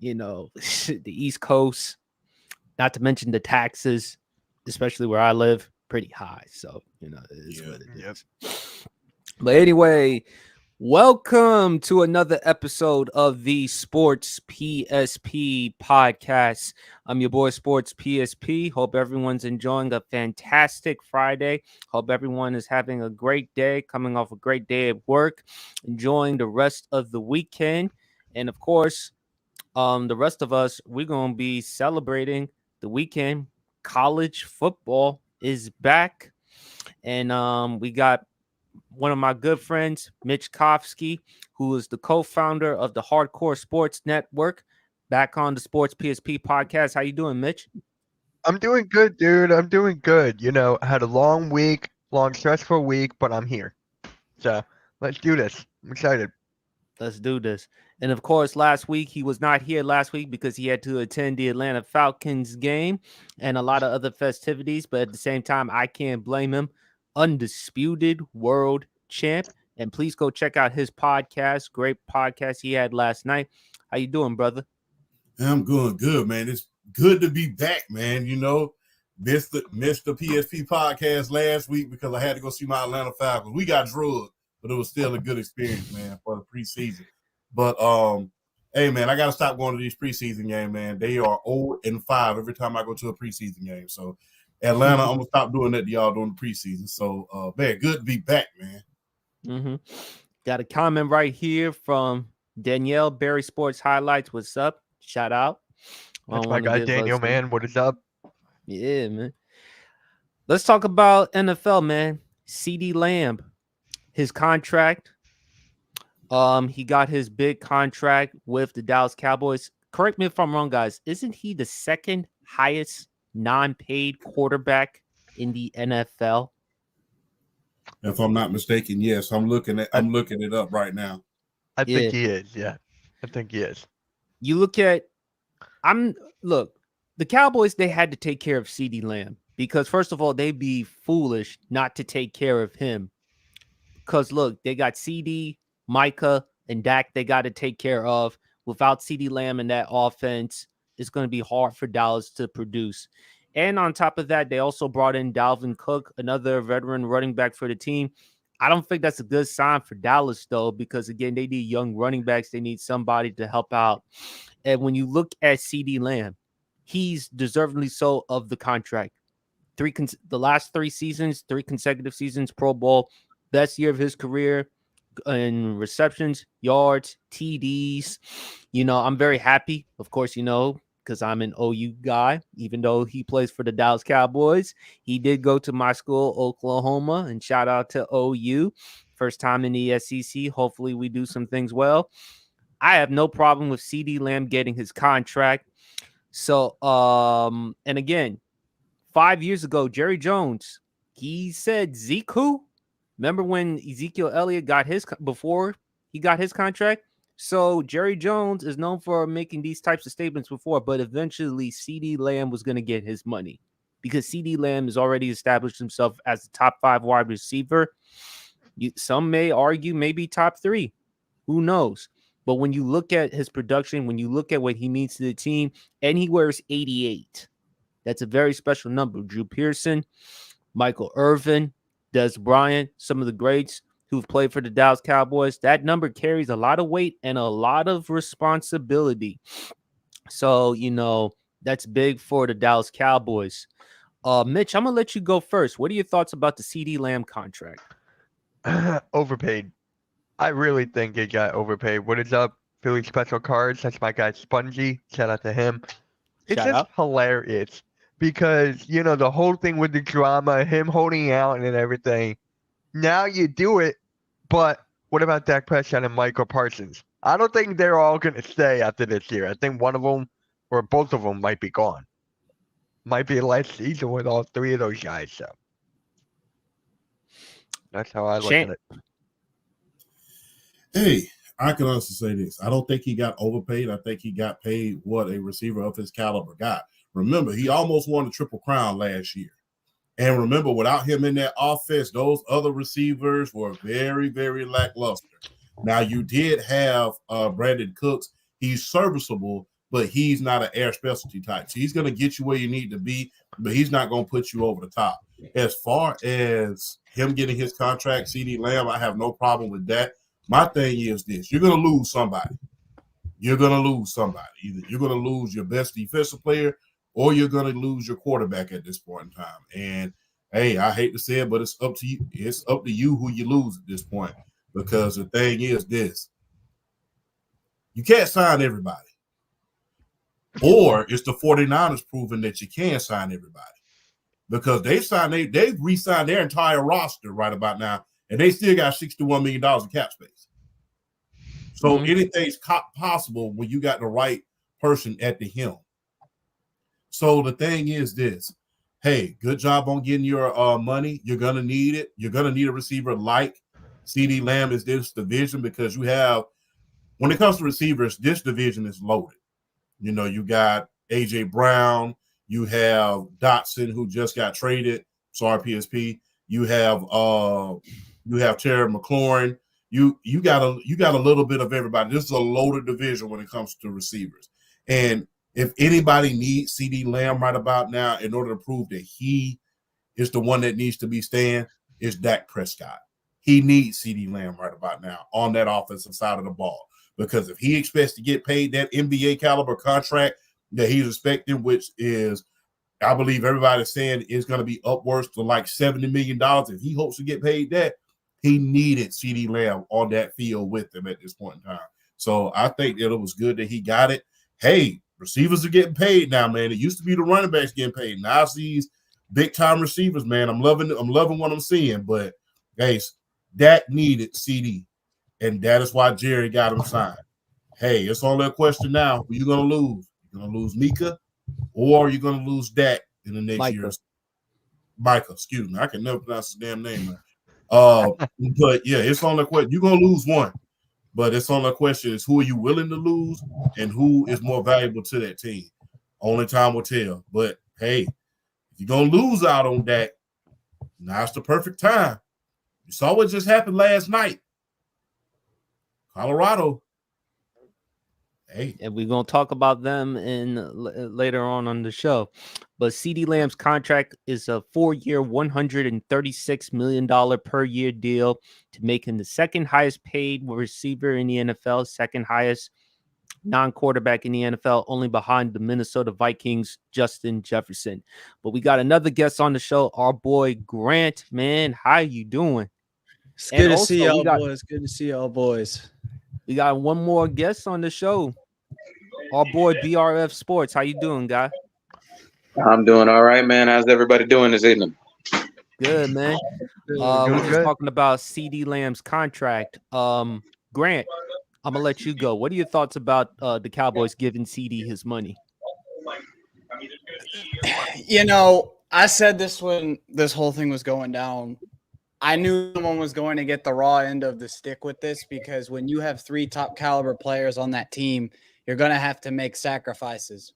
the East Coast, not to mention the taxes, especially where I live, pretty high. So, it is Yeah. what it Yep. is. But anyway, welcome to another episode of the Sports PSP podcast. I'm your boy Sports PSP. Hope everyone's enjoying a fantastic Friday. Hope everyone is having a great day, coming off a great day at work, enjoying the rest of the weekend. And of course, the rest of us, we're going to be celebrating the weekend. College football is back. And we got one of my good friends, Mitch Kofsky, who is the co-founder of the Hardcore Sports Network, back on the Sports PSP podcast. How you doing, Mitch? I'm doing good, dude. I'm doing good. I had a long week, long stressful week, but I'm here. So let's do this. I'm excited. Let's do this. And of course, last week he was not here last week because he had to attend the Atlanta Falcons game and a lot of other festivities. But at the same time, I can't blame him. Undisputed world champ. And please go check out his podcast. Great podcast he had last night. How you doing, brother? I'm going good, man. It's good to be back, man. Missed the PSP podcast last week because I had to go see my Atlanta Falcons. We got drugged, but it was still a good experience, man, for the preseason. But hey, man, I got to stop going to these preseason games, man. They are 0-5 every time I go to a preseason game. So Atlanta, I'm gonna stop doing that to y'all during the preseason. So man, good to be back, man. Mm-hmm. Got a comment right here from Danielle Berry Sports Highlights. What's up? Shout out. That's my guy, Daniel, man. What is up? Yeah, man. Let's talk about NFL, man. CeeDee Lamb, his contract. He got his big contract with the Dallas Cowboys. Correct me if I'm wrong, guys. Isn't he the second highest non-paid quarterback in the NFL? If I'm not mistaken, yes. I'm looking it up right now. I think he is. Yeah, I think he is. You look at, the Cowboys, they had to take care of CeeDee Lamb because first of all, they'd be foolish not to take care of him. Because look, they got CeeDee, Micah, and Dak they got to take care of. Without CeeDee Lamb in that offense, it's going to be hard for Dallas to produce. And on top of that, they also brought in Dalvin Cook, another veteran running back for the team. I don't think that's a good sign for Dallas, though, because, again, they need young running backs. They need somebody to help out. And when you look at CeeDee Lamb, he's deservedly so of the contract. The last 3 seasons, 3 consecutive seasons, Pro Bowl, best year of his career in receptions, yards, TDs. I'm very happy, of course, because I'm an OU guy, even though he plays for the Dallas Cowboys. He did go to my school, Oklahoma, and shout out to OU. First time in the SEC. Hopefully we do some things well. I have no problem with CeeDee Lamb getting his contract. So, and again, 5 years ago, Jerry Jones, he said, Zeke who? Remember when Ezekiel Elliott before he got his contract? So Jerry Jones is known for making these types of statements before, but eventually CeeDee Lamb was going to get his money because CeeDee Lamb has already established himself as a top 5 wide receiver. Some may argue maybe top 3. Who knows? But when you look at his production, when you look at what he means to the team, and he wears 88, that's a very special number. Drew Pearson, Michael Irvin, Des Bryant, some of the greats who've played for the Dallas Cowboys, that number carries a lot of weight and a lot of responsibility. So, that's big for the Dallas Cowboys. Mitch, I'm going to let you go first. What are your thoughts about the CeeDee Lamb contract? Overpaid. I really think it got overpaid. What is up, Philly Special Cards? That's my guy, Spongy. Shout out to him. It's Shout just out. hilarious because, the whole thing with the drama, him holding out and everything. Now you do it, but what about Dak Prescott and Michael Parsons? I don't think they're all going to stay after this year. I think one of them or both of them might be gone. Might be a last season with all 3 of those guys. So that's how I look at it. Hey, I can honestly say this. I don't think he got overpaid. I think he got paid what a receiver of his caliber got. Remember, he almost won the Triple Crown last year. And remember, without him in that offense, those other receivers were very, very lackluster. Now, you did have Brandon Cooks. He's serviceable, but he's not an air specialty type. So he's going to get you where you need to be, but he's not going to put you over the top. As far as him getting his contract, CeeDee Lamb, I have no problem with that. My thing is this: you're going to lose somebody. You're going to lose somebody. Either you're going to lose your best defensive player, or you're going to lose your quarterback at this point in time. And hey, I hate to say it, but it's up to you. It's up to you who you lose at this point, because the thing is this: you can't sign everybody. Or it's the 49ers proving that you can sign everybody, because they've re-signed their entire roster right about now, and they still got $61 million in cap space. So anything's possible when you got the right person at the helm. So the thing is this: hey, good job on getting your money. You're gonna need it. You're gonna need a receiver like CeeDee Lamb is this division, because you have, when it comes to receivers, this division is loaded. You know, you got AJ Brown, you have Dotson, who just got traded. Sorry, PSP. You have Terry McLaurin. You got a little bit of everybody. This is a loaded division when it comes to receivers. And if anybody needs CeeDee Lamb right about now in order to prove that he is the one that needs to be staying, is Dak Prescott. He needs CeeDee Lamb right about now on that offensive side of the ball. Because if he expects to get paid that NBA caliber contract that he's expecting, which is, I believe everybody's saying is going to be upwards to like $70 million, if he hopes to get paid that, he needed CeeDee Lamb on that field with him at this point in time. So I think that it was good that he got it. Hey, receivers are getting paid now, man. It used to be the running backs getting paid. Now I see these big-time receivers, man. I'm loving what I'm seeing. But, guys, that needed CeeDee. And that is why Jerry got him signed. Hey, it's only a question now. Who you going to lose? You're going to lose Mika, or you're going to lose Dak in the next year. Micah, excuse me. I can never pronounce his damn name, man. But, yeah, it's only a question. You're going to lose one. But it's only a question is, who are you willing to lose and who is more valuable to that team? Only time will tell. But, hey, if you're going to lose out on Dak, now's the perfect time. You saw what just happened last night. Colorado. Hey. And we're going to talk about them later on the show. But CeeDee Lamb's contract is a 4-year, $136 million per year deal to make him the second highest paid receiver in the NFL, second highest non-quarterback in the NFL, only behind the Minnesota Vikings, Justin Jefferson. But we got another guest on the show, our boy Grant. Man, how you doing? It's good to see y'all boys. Good to see y'all boys. We got one more guest on the show. Our boy BRF Sports. How you doing, guy? I'm doing all right, man. How's everybody doing this evening? Good, man. We're just talking about CeeDee Lamb's contract. Grant, I'm gonna let you go. What are your thoughts about the Cowboys giving CeeDee his money? You know, I said this when this whole thing was going down. I knew someone was going to get the raw end of the stick with this, because when you have 3 top caliber players on that team, you're going to have to make sacrifices.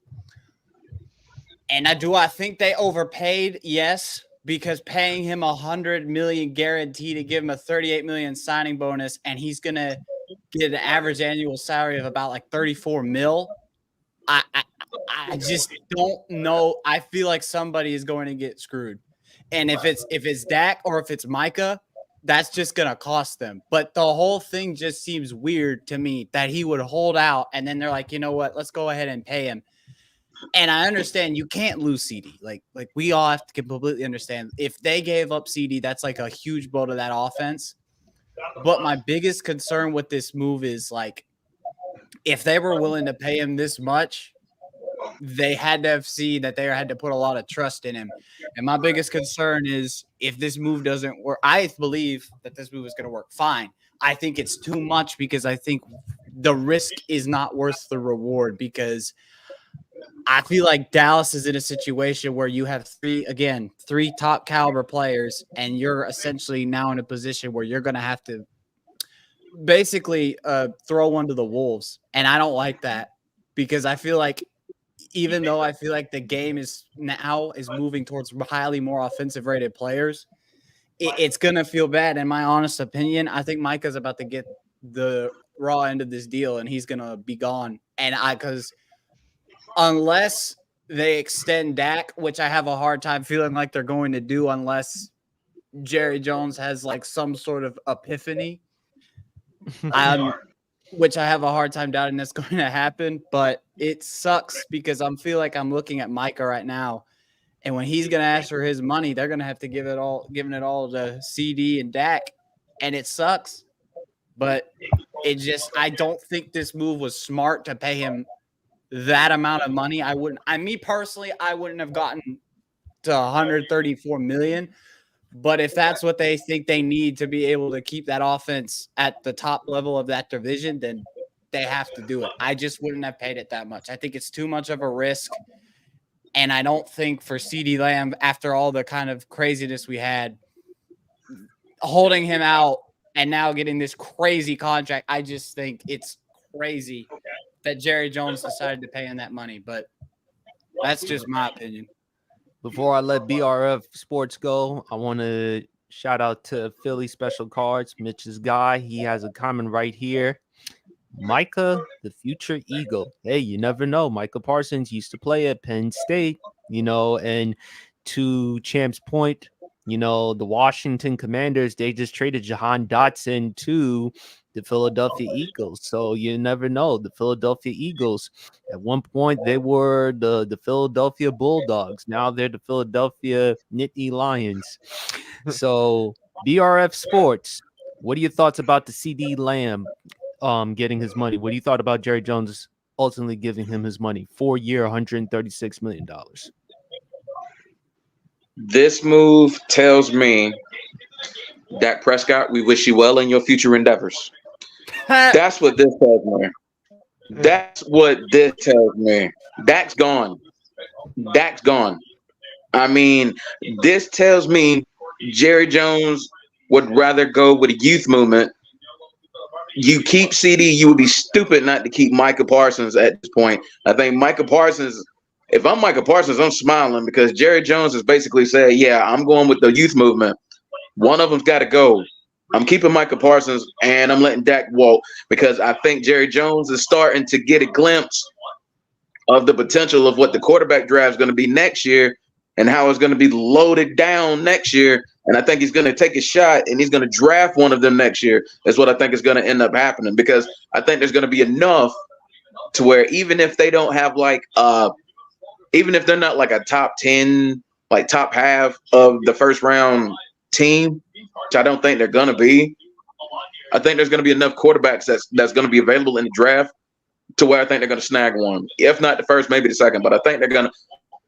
And I think they overpaid? Yes, because paying him $100 million guarantee to give him a $38 million signing bonus, and he's going to get an average annual salary of about like $34 million. I just don't know. I feel like somebody is going to get screwed. And if it's Dak or if it's Micah, that's just going to cost them. But the whole thing just seems weird to me that he would hold out, and then they're like, you know what, let's go ahead and pay him. And I understand you can't lose CeeDee. Like we all have to completely understand. If they gave up CeeDee, that's like a huge blow to that offense. But my biggest concern with this move is, like, if they were willing to pay him this much, they had to have seen that they had to put a lot of trust in him. And my biggest concern is, if this move doesn't work, I believe that this move is going to work fine. I think it's too much, because I think the risk is not worth the reward, because I feel like Dallas is in a situation where you have 3 top caliber players, and you're essentially now in a position where you're going to have to basically throw one to the wolves. And I don't like that, because I feel like, even though I feel like the game is moving towards highly more offensive rated players, it's going to feel bad. In my honest opinion, I think Micah's about to get the raw end of this deal, and he's going to be gone. And because unless they extend Dak, which I have a hard time feeling like they're going to do unless Jerry Jones has like some sort of epiphany, which I have a hard time doubting that's going to happen. But it sucks because I feel like I'm looking at Micah right now, and when he's going to ask for his money, they're going to have to giving it all to CeeDee and Dak, and it sucks. But I don't think this move was smart to pay him that amount of money. I wouldn't have gotten to 134 million. But if that's what they think they need to be able to keep that offense at the top level of that division, then they have to do it. I just wouldn't have paid it that much. I think it's too much of a risk. And I don't think for CeeDee Lamb, after all the kind of craziness we had, holding him out and now getting this crazy contract, I just think it's crazy that Jerry Jones decided to pay him that money. But that's just my opinion. Before I let BRF Sports go, I want to shout out to Philly Special Cards, Mitch's guy. He has a comment right here. Micah, the future Eagle. Hey, you never know. Micah Parsons used to play at Penn State, and to Champ's point, the Washington Commanders, they just traded Jahan Dotson to the Philadelphia Eagles. So you never know. The Philadelphia Eagles, at one point, they were the Philadelphia Bulldogs. Now they're the Philadelphia Nittany Lions. So BRF Sports, what are your thoughts about the CeeDee Lamb getting his money? What do you thought about Jerry Jones ultimately giving him his money? 4-year, $136 million. This move tells me, Dak Prescott, we wish you well in your future endeavors. That's what this tells me. That's what this tells me. Dak's gone. Dak's gone. I mean, this tells me Jerry Jones would rather go with a youth movement. You keep CeeDee, you would be stupid not to keep Micah Parsons at this point. I think Micah Parsons, if I'm Micah Parsons, I'm smiling because Jerry Jones has basically said, yeah, I'm going with the youth movement. One of them's got to go. I'm keeping Micah Parsons and I'm letting Dak walk because I think Jerry Jones is starting to get a glimpse of the potential of what the quarterback draft is going to be next year and how it's going to be loaded down next year. And I think he's going to take a shot and he's going to draft one of them next year. That's what I think is going to end up happening because I think there's going to be enough to where even if they don't have even if they're not like a top 10, like top half of the first round team, which I don't think they're going to be, I think there's going to be enough quarterbacks that's going to be available in the draft to where I think they're going to snag one. If not the first, maybe the second, but I think they're going to,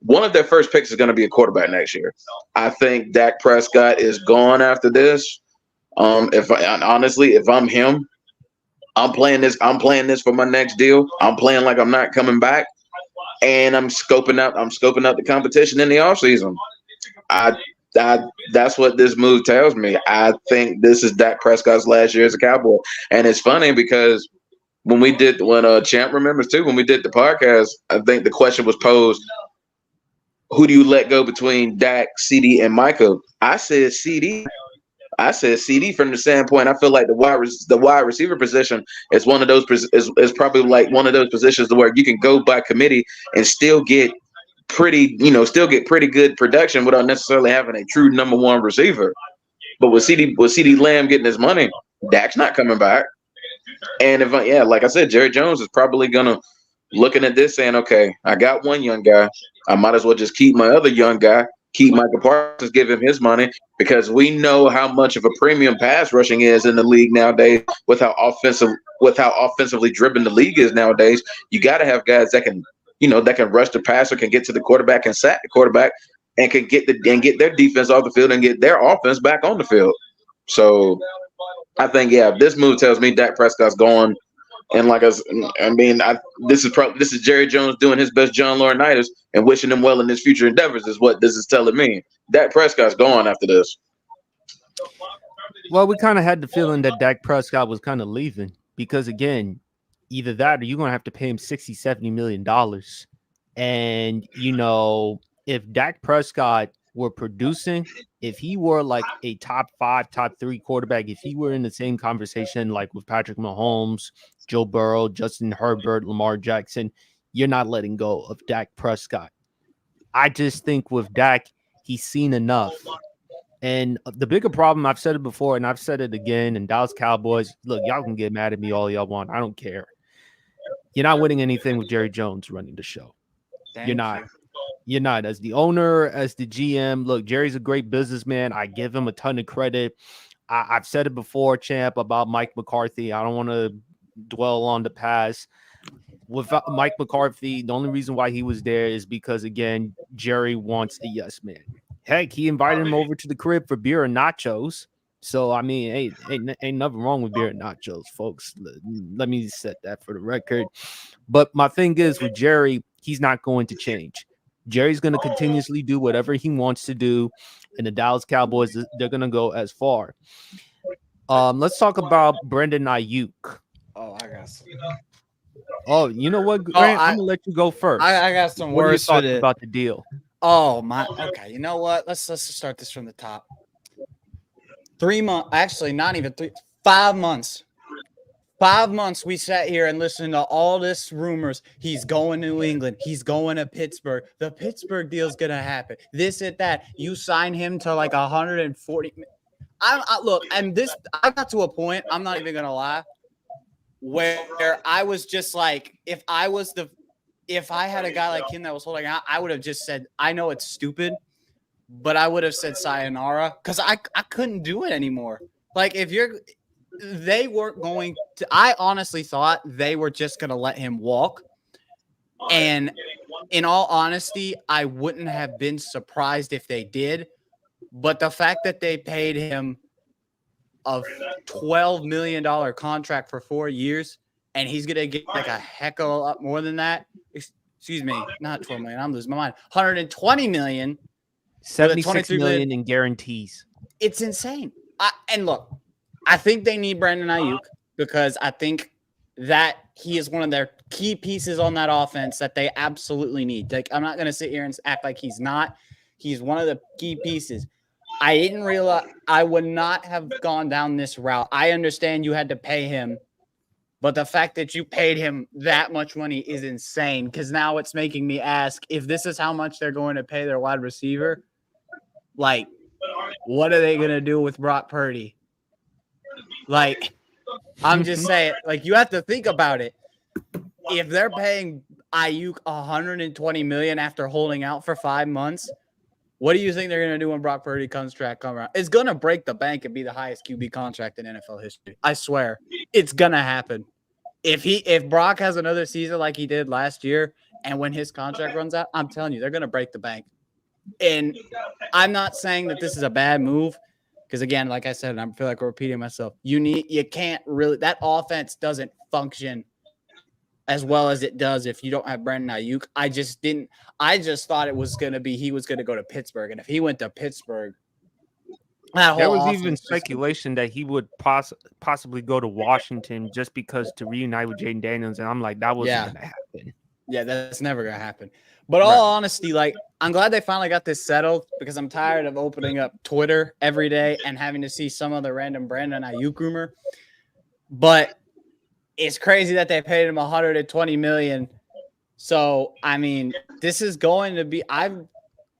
one of their first picks is going to be a quarterback next year. I think Dak Prescott is gone after this. If I'm him, I'm playing this for my next deal. I'm playing like I'm not coming back. And I'm scoping out the competition in the offseason. That's what this move tells me. I think this is Dak Prescott's last year as a Cowboy. And it's funny because when Champ remembers too, when we did the podcast, I think the question was posed, who do you let go between Dak, CeeDee, and Micah? I said CeeDee. From the standpoint, I feel like the wide receiver position is one of those is probably like one of those positions where you can go by committee and still get pretty good production without necessarily having a true number one receiver. But with CeeDee Lamb getting his money, Dak's not coming back. And like I said, Jerry Jones is probably gonna looking at this saying, okay, I got one young guy. I might as well just keep my other young guy, keep Micah Parsons, give him his money, because we know how much of a premium pass rushing is in the league nowadays with how offensively driven the league is nowadays. You got to have guys that can rush the passer, can get to the quarterback and sack the quarterback, and can get their defense off the field and get their offense back on the field. So I think, this move tells me Dak Prescott's gone. And this is Jerry Jones doing his best John Laurinaitis and wishing him well in his future endeavors is what this is telling me. Dak Prescott's gone after this. Well, we kind of had the feeling that Dak Prescott was kind of leaving because, again, either that or you're going to have to pay him $60-70 million. And, if Dak Prescott were producing, if he were like a top 5, top 3 quarterback, if he were in the same conversation like with Patrick Mahomes, Joe Burrow, Justin Herbert, Lamar Jackson, you're not letting go of Dak Prescott. I just think with Dak, he's seen enough. And the bigger problem, I've said it before, and I've said it again, and Dallas Cowboys, look, y'all can get mad at me all y'all want. I don't care. You're not winning anything with Jerry Jones running the show. You're not. You're not. As the owner, as the GM, look, Jerry's a great businessman. I give him a ton of credit. I've said it before, champ, about Mike McCarthy. I don't want to dwell on the past. With Mike McCarthy, the only reason why he was there is because, again, Jerry wants a yes man. Heck, he invited him over to the crib for beer and nachos. So, I mean, ain't nothing wrong with beer and nachos, folks. Let me set that for the record. But my thing is, with Jerry, he's not going to change. Jerry's going to continuously do whatever he wants to do, and the Dallas Cowboys, they're going to go as far. Let's talk about Brandon Aiyuk. Oh, I got some. Oh, you know what, Grant? I'm gonna let you go first. I got some What are your words for thoughts it. about the deal? Oh my. Okay, you know what? Let's start this from the top. 3 months, actually, not even 3. 5 months. 5 months we sat here and listened to all this rumors. He's going to New England. He's going to Pittsburgh. The Pittsburgh deal's gonna happen. This and that. You sign him to like 140. Look, and this. I got to a point. I'm not even gonna lie. Where I was just like, if I had a guy like him that was holding out, I would have just said, I know it's stupid, but I would have said sayonara because I couldn't do it anymore. Like they weren't going to. I honestly thought they were just gonna let him walk, and in all honesty, I wouldn't have been surprised if they did. But the fact that they paid him a $12 million contract for 4 years, and he's gonna get like a heck of a lot more than that. Excuse me, not 12 million. I'm losing my mind. 120 million, 76 million in guarantees. It's insane. And look, I think they need Brandon Aiyuk because I think that he is one of their key pieces on that offense that they absolutely need. Like, I'm not gonna sit here and act like he's not. He's one of the key pieces. I didn't realize I would not have gone down this route. I understand you had to pay him, but the fact that you paid him that much money is insane because now it's making me ask if this is how much they're going to pay their wide receiver, like, what are they going to do with Brock Purdy? Like, I'm just saying, like, you have to think about it. If they're paying Aiyuk $120 million after holding out for 5 months, what do you think they're going to do when Brock Purdy contract comes around? It's going to break the bank and be the highest QB contract in NFL history. I swear. It's going to happen. If Brock has another season like he did last year and when his contract runs out, I'm telling you, they're going to break the bank. And I'm not saying that this is a bad move because, again, like I said, and I feel like I'm repeating myself, you can't really – that offense doesn't function as well as it does if you don't have Brandon Aiyuk. I just thought it was going to be he was going to go to Pittsburgh. And if he went to Pittsburgh, there was even speculation that he would possibly go to Washington just because to reunite with Jaden Daniels. And I'm like, that wasn't going to happen. Yeah, that's never going to happen. But all honesty, like, I'm glad they finally got this settled because I'm tired of opening up Twitter every day and having to see some other random Brandon Aiyuk rumor. But it's crazy that they paid him $120 million. So, I mean, this is going to be – I'm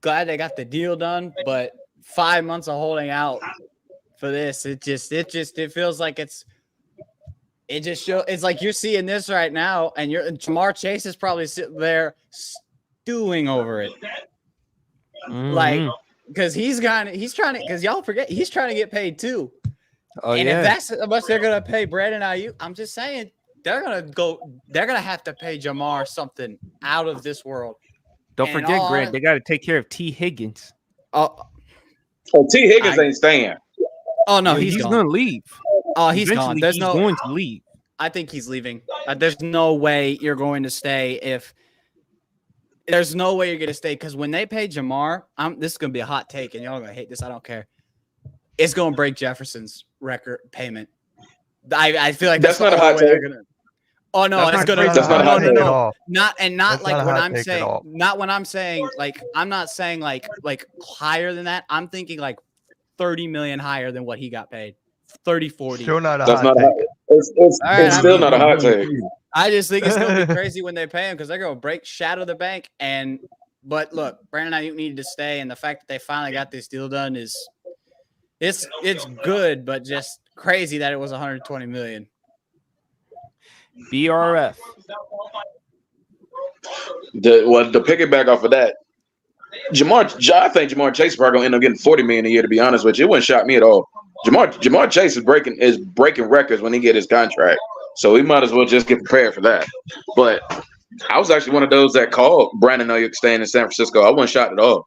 glad they got the deal done, but 5 months of holding out for this, it feels like it's like you're seeing this right now, and Jamar Chase is probably sitting there stewing over it. Mm-hmm. Like, because because y'all forget, he's trying to get paid too. Oh, and if that's how much they're gonna pay Brandon Aiyuk, I'm just saying they're gonna have to pay Jamar something out of this world. Don't forget, Grant, they got to take care of T. Higgins. T. Higgins ain't staying. Oh no, he's gonna leave. Oh, he's gone. He's going to leave. I think he's leaving. There's no way you're going to stay there's no way you're going to stay because when they pay Jamar, this is going to be a hot take, and y'all are going to hate this. I don't care. It's going to break Jefferson's record payment. I feel like that's not a hot take. Oh no, it's going to. That's not a hot take. Not when I'm saying like I'm not saying like higher than that. I'm thinking like 30 million higher than what he got paid. 30, 40. Still not a That's hot not take. It's still not a hot take. I just think it's gonna be crazy when they pay him because they're gonna shatter the bank. But look, Brandon Aiyuk needed to stay, and the fact that they finally got this deal done is it's good, but just crazy that it was 120 million. BRF. The piggyback off of that, I think Jamar Chase is probably gonna end up getting 40 million a year. To be honest with you, it wouldn't shock me at all. Jamar Chase is breaking records when he get his contract, so we might as well just get prepared for that. But I was actually one of those that called Brandon Aiyuk staying in San Francisco. I wasn't shocked at all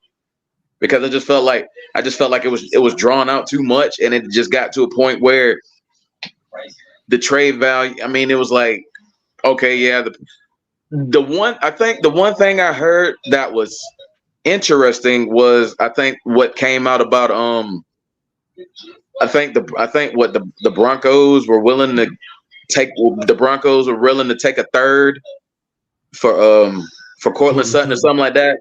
because I just felt like it was drawn out too much, and it just got to a point where the trade value. I mean, it was like, okay, yeah. The one thing I heard that was interesting was I think what came out about I think what the Broncos were willing to take a third for Cortland Sutton or something like that.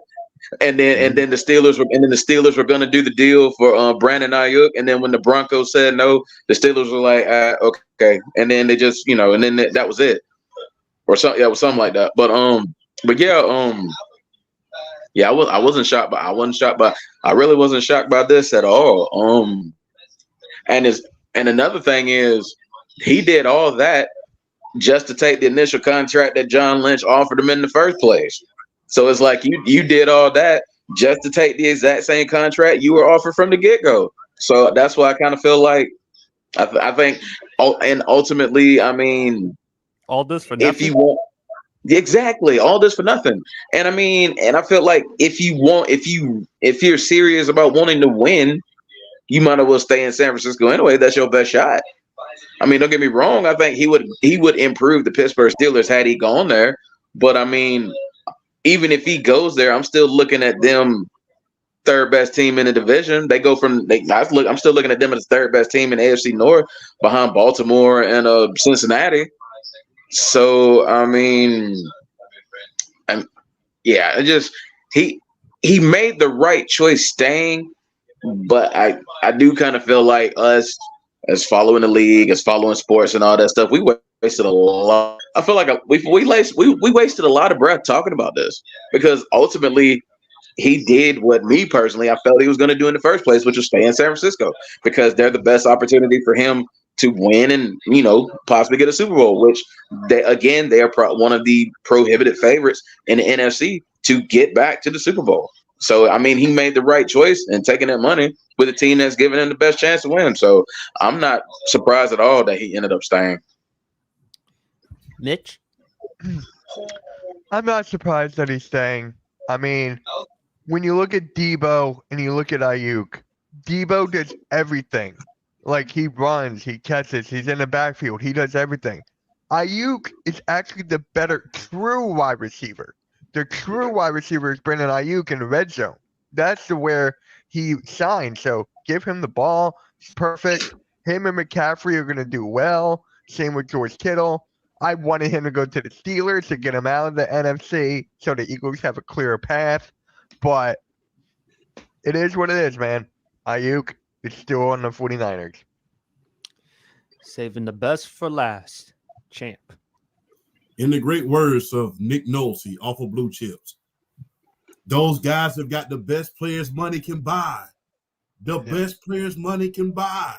And then the Steelers were going to do the deal for Brandon Aiyuk, and then when the Broncos said no, the Steelers were like, okay, and then they just and then that was it, or something. Yeah, it was something like that. But yeah, I wasn't shocked, but I really wasn't shocked by this at all. And another thing is he did all that just to take the initial contract that John Lynch offered him in the first place. So it's like you did all that just to take the exact same contract you were offered from the get-go. So that's why I kind of feel like I think, and ultimately, I mean, all this for nothing. If you want. Exactly, all this for nothing. And I mean, and I feel like if you're serious about wanting to win, you might as well stay in San Francisco anyway. That's your best shot. I mean, don't get me wrong. I think he would improve the Pittsburgh Steelers had he gone there. But I mean, even if he goes there, I'm still looking at them third best team in the division. I'm still looking at them as the third best team in the AFC North behind Baltimore and Cincinnati. So I mean, he made the right choice staying, but I do kind of feel like us as following the league, as following sports and all that stuff, we wasted a lot. I feel like we wasted a lot of breath talking about this because ultimately he did what me personally I felt he was going to do in the first place, which was stay in San Francisco because they're the best opportunity for him to win and possibly get a Super Bowl, which they are one of the prohibited favorites in the NFC to get back to the Super Bowl. So I mean, he made the right choice in taking that money with a team that's giving him the best chance to win. So I'm not surprised at all that he ended up staying. Mitch, I'm not surprised that he's staying. I mean, when you look at Debo and you look at Aiyuk, Debo does everything. Like, he runs, he catches, he's in the backfield, he does everything. Aiyuk is actually the better true wide receiver. The true wide receiver is Brandon Aiyuk in the red zone. That's where he shines. So give him the ball. It's perfect. Him and McCaffrey are going to do well. Same with George Kittle. I wanted him to go to the Steelers to get him out of the NFC so the Eagles have a clearer path. But it is what it is, man. Aiyuk is still on the 49ers. Saving the best for last. Champ. In the great words of Nick Nolte off of Blue Chips, those guys have got the best players money can buy. The best players money can buy.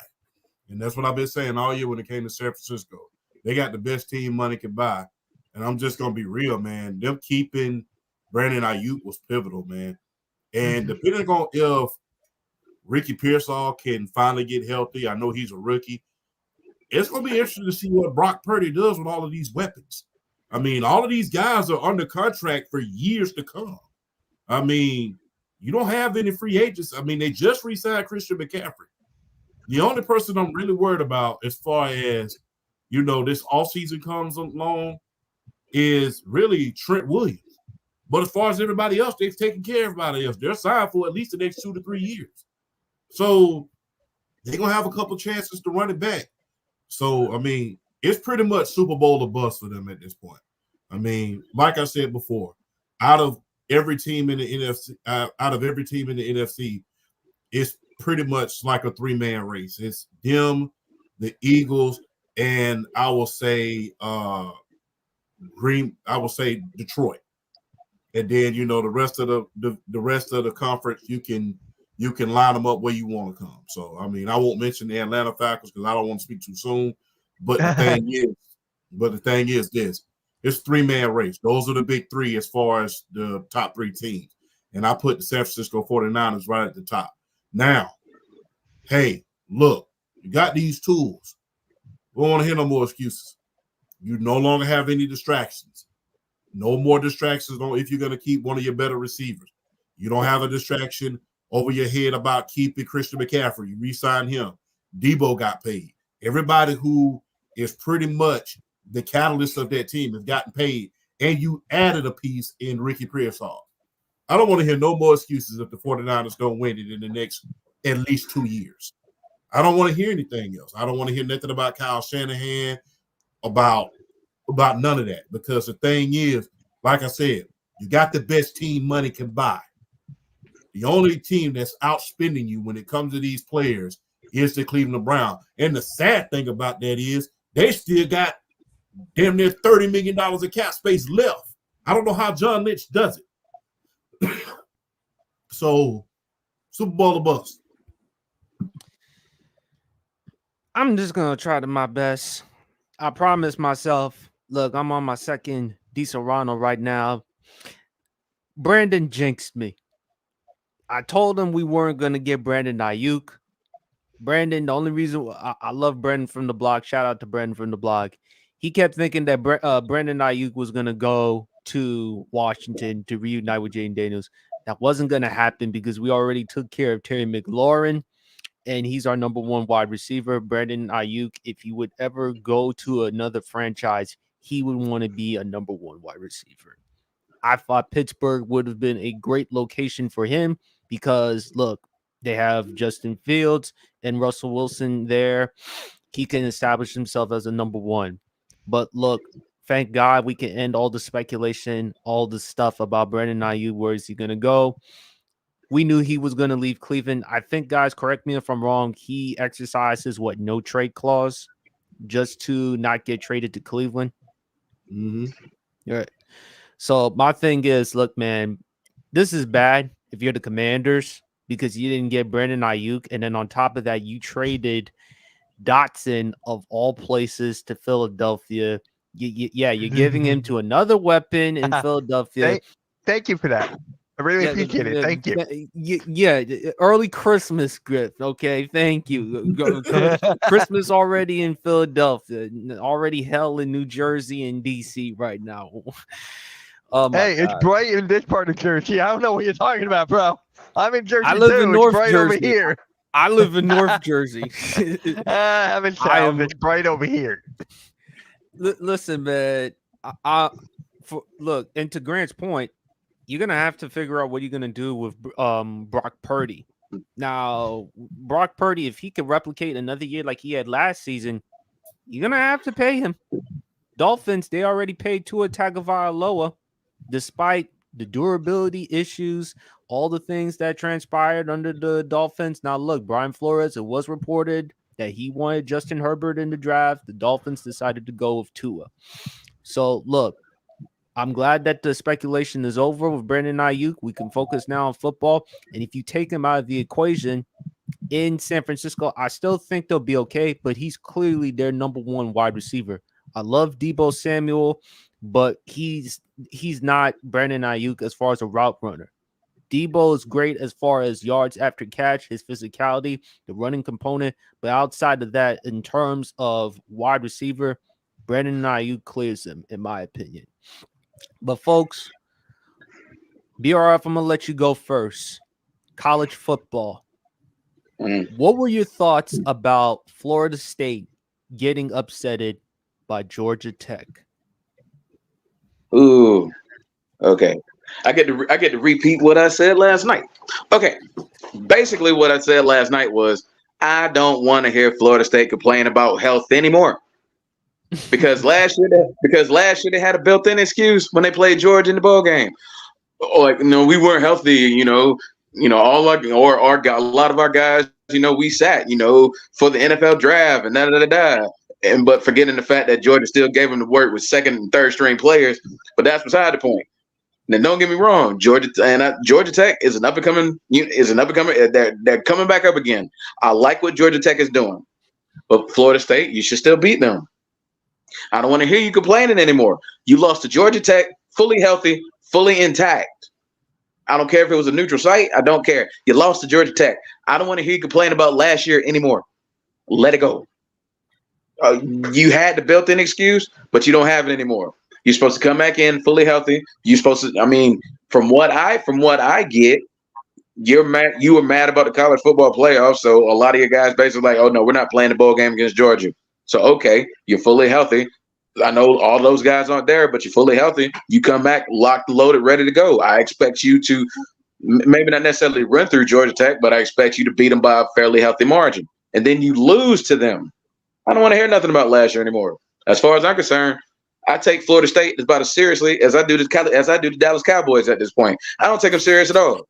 And that's what I've been saying all year when it came to San Francisco. They got the best team money can buy. And I'm just going to be real, man. Them keeping Brandon Aiyuk was pivotal, man. And depending on if Ricky Pearsall can finally get healthy, I know he's a rookie. It's going to be interesting to see what Brock Purdy does with all of these weapons. I mean, all of these guys are under contract for years to come. I mean, you don't have any free agents. I mean, they just re-signed Christian McCaffrey. The only person I'm really worried about as far as, this offseason comes along is really Trent Williams. But as far as everybody else, they've taken care of everybody else. They're signed for at least the next 2 to 3 years. So they're going to have a couple chances to run it back. So, I mean, it's pretty much Super Bowl or bust for them at this point. I mean, like I said before, out of every team in the NFC, it's pretty much like a 3-man race. It's them, the Eagles, and I will say I would say Detroit. And then the rest of the conference, you can line them up where you want to come. So I mean, I won't mention the Atlanta Falcons because I don't want to speak too soon. But the thing is this: it's 3-man race. Those are the big three as far as the top 3 teams. And I put the San Francisco 49ers right at the top. Now, hey, look, you got these tools. We don't want to hear no more excuses. You no longer have any distractions. No more distractions if you're going to keep one of your better receivers. You don't have a distraction over your head about keeping Christian McCaffrey. You re-signed him. Debo got paid. Everybody who is pretty much the catalyst of that team has gotten paid, and you added a piece in Ricky Pearsall. I don't want to hear no more excuses if the 49ers don't win it in the next at least 2 years. I don't want to hear anything else. I don't want to hear nothing about Kyle Shanahan, about none of that, because the thing is, like I said, you got the best team money can buy. The only team that's outspending you when it comes to these players is the Cleveland Browns. And the sad thing about that is they still got damn near $30 million of cap space left. I don't know how John Lynch does it. So, Super Bowl or bust. I'm just going to try my best. I promise myself, look, I'm on my second DiSerrano right now. Brandon jinxed me. I told him we weren't going to get Brandon Aiyuk. Brandon, the only reason I love Brandon from the block, shout out to Brandon from the block. He kept thinking that Brandon Aiyuk was going to go to Washington to reunite with Jaden Daniels. That wasn't going to happen because we already took care of Terry McLaurin, and he's our number 1 wide receiver. Brandon Aiyuk, if he would ever go to another franchise, he would want to be a number 1 wide receiver. I thought Pittsburgh would have been a great location for him because, look, they have Justin Fields and Russell Wilson there. He can establish himself as a number 1. But look, thank God we can end all the speculation, all the stuff about Brandon Aiyuk. Where is he going to go? We knew he was going to leave Cleveland. I think, guys, correct me if I'm wrong, he exercises no trade clause just to not get traded to Cleveland. Mm-hmm. All right. So my thing is, look, man, this is bad if you're the Commanders because you didn't get Brandon Aiyuk. And then on top of that, you traded Dotson of all places to Philadelphia. You're giving him to another weapon in Philadelphia. Thank you for that. I really appreciate it. Thank you. Yeah, early Christmas gift. Okay, thank you. Christmas already in Philadelphia, already hell in New Jersey and DC right now. Hey, it's bright in this part of Jersey. I don't know what you're talking about, bro. I'm in Jersey. I live in North Jersey. Over here. I live in North Jersey. I'm in South. It's bright over here. Listen, man. Look, and to Grant's point, you're gonna have to figure out what you're gonna do with Brock Purdy. Now, Brock Purdy, if he could replicate another year like he had last season, you're gonna have to pay him. Dolphins, they already paid Tua Tagovailoa, despite the durability issues, all the things that transpired under the Dolphins. Now, look, Brian Flores, it was reported that he wanted Justin Herbert in the draft. The Dolphins decided to go with Tua. So, look, I'm glad that the speculation is over with Brandon Aiyuk. We can focus now on football. And if you take him out of the equation in San Francisco, I still think they'll be okay, but he's clearly their number 1 wide receiver. I love Deebo Samuel, but he's not Brandon Aiyuk as far as a route runner. Deebo is great as far as yards after catch, his physicality, the running component. But outside of that, in terms of wide receiver, Brandon Aiyuk clears him, in my opinion. But folks, BRF, I'm going to let you go first. College football. What were your thoughts about Florida State getting upsetted by Georgia Tech? Ooh, okay. I get to repeat what I said last night. Okay, basically what I said last night was I don't want to hear Florida State complain about health anymore. Because last year they had a built-in excuse when they played Georgia in the bowl game. Like, we weren't healthy. A lot of our guys, we sat, for the NFL draft and da. but forgetting the fact that Georgia still gave them the work with second and third string players. But that's beside the point. Now, don't get me wrong, Georgia Tech is an up and coming. They're coming back up again. I like what Georgia Tech is doing, but Florida State, you should still beat them. I don't want to hear you complaining anymore. You lost to Georgia Tech, fully healthy, fully intact. I don't care if it was a neutral site. I don't care. You lost to Georgia Tech. I don't want to hear you complain about last year anymore. Let it go. You had the built-in excuse, but you don't have it anymore. You're supposed to come back in fully healthy. You're supposed to. I mean, from what I get, you were mad about the college football playoffs. So a lot of your guys basically like, oh no, we're not playing the bowl game against Georgia. So okay, you're fully healthy. I know all those guys aren't there, but you're fully healthy. You come back, locked, loaded, ready to go. I expect you to maybe not necessarily run through Georgia Tech, but I expect you to beat them by a fairly healthy margin. And then you lose to them. I don't want to hear nothing about last year anymore. As far as I'm concerned, I take Florida State about as seriously as I do the Dallas Cowboys at this point. I don't take them serious at all.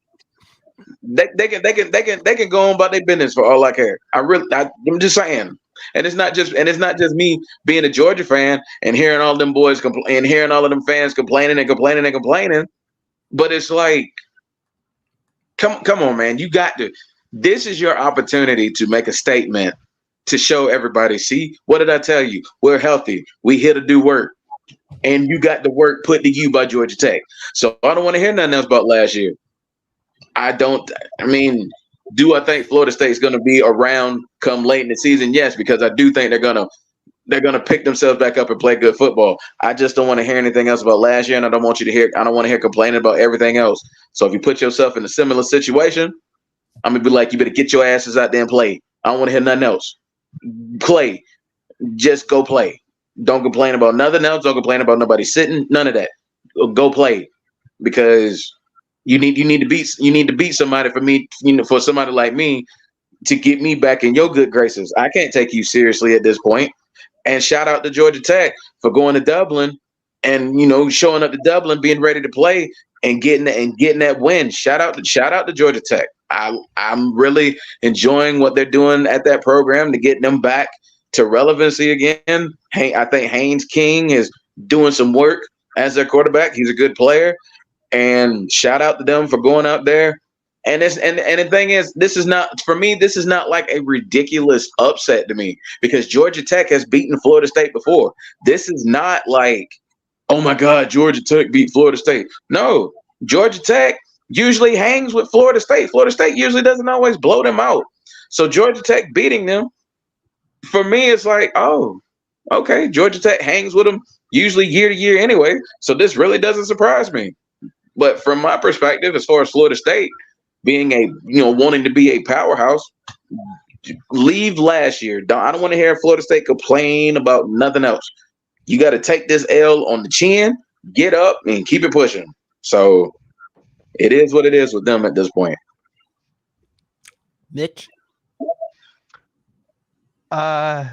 They can go on about their business for all I care. I'm just saying. And it's not just me being a Georgia fan and hearing all them boys complain and hearing all of them fans complaining. But it's like, come on, man. You got to. This is your opportunity to make a statement to show everybody. See, what did I tell you? We're healthy. We here to do work. And you got the work put to you by Georgia Tech. So I don't want to hear nothing else about last year. Do I think Florida State's going to be around come late in the season? Yes, because I do think they're going to pick themselves back up and play good football. I just don't want to hear anything else about last year, and I don't want to hear complaining about everything else. So if you put yourself in a similar situation, I'm going to be like, you better get your asses out there and play. I don't want to hear nothing else. Play. Just go play. Don't complain about nothing else. Don't complain about nobody sitting. None of that. Go play, because you need to beat somebody for me, for somebody like me to get me back in your good graces. I can't take you seriously at this point. And shout out to Georgia Tech for going to Dublin and showing up to Dublin, being ready to play and getting that win. Shout out to Georgia Tech. I'm really enjoying what they're doing at that program to get them back to relevancy again. I think Haynes King is doing some work as their quarterback. He's a good player, and shout out to them for going out there. And the thing is, this is not like a ridiculous upset to me, because Georgia Tech has beaten Florida State before. This is not like, oh my God, Georgia Tech beat Florida State. No, Georgia Tech usually hangs with Florida State. Florida State usually doesn't always blow them out. So Georgia Tech beating them, for me, it's like, oh, okay, Georgia Tech hangs with them usually year to year anyway. So this really doesn't surprise me. But from my perspective, as far as Florida State being wanting to be a powerhouse, leave last year. I don't want to hear Florida State complain about nothing else. You got to take this L on the chin, get up, and keep it pushing. So it is what it is with them at this point. Mitch? Yeah,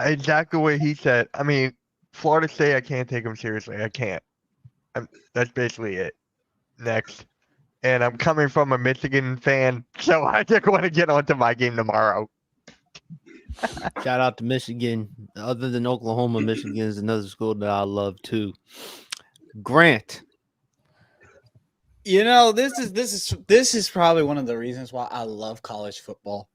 exactly what he said. I mean, Florida State, I can't take them seriously. I can't. That's basically it. Next. And I'm coming from a Michigan fan, so I just want to get on to my game tomorrow. Shout out to Michigan. Other than Oklahoma, Michigan is another school that I love too. Grant. This is probably one of the reasons why I love college football.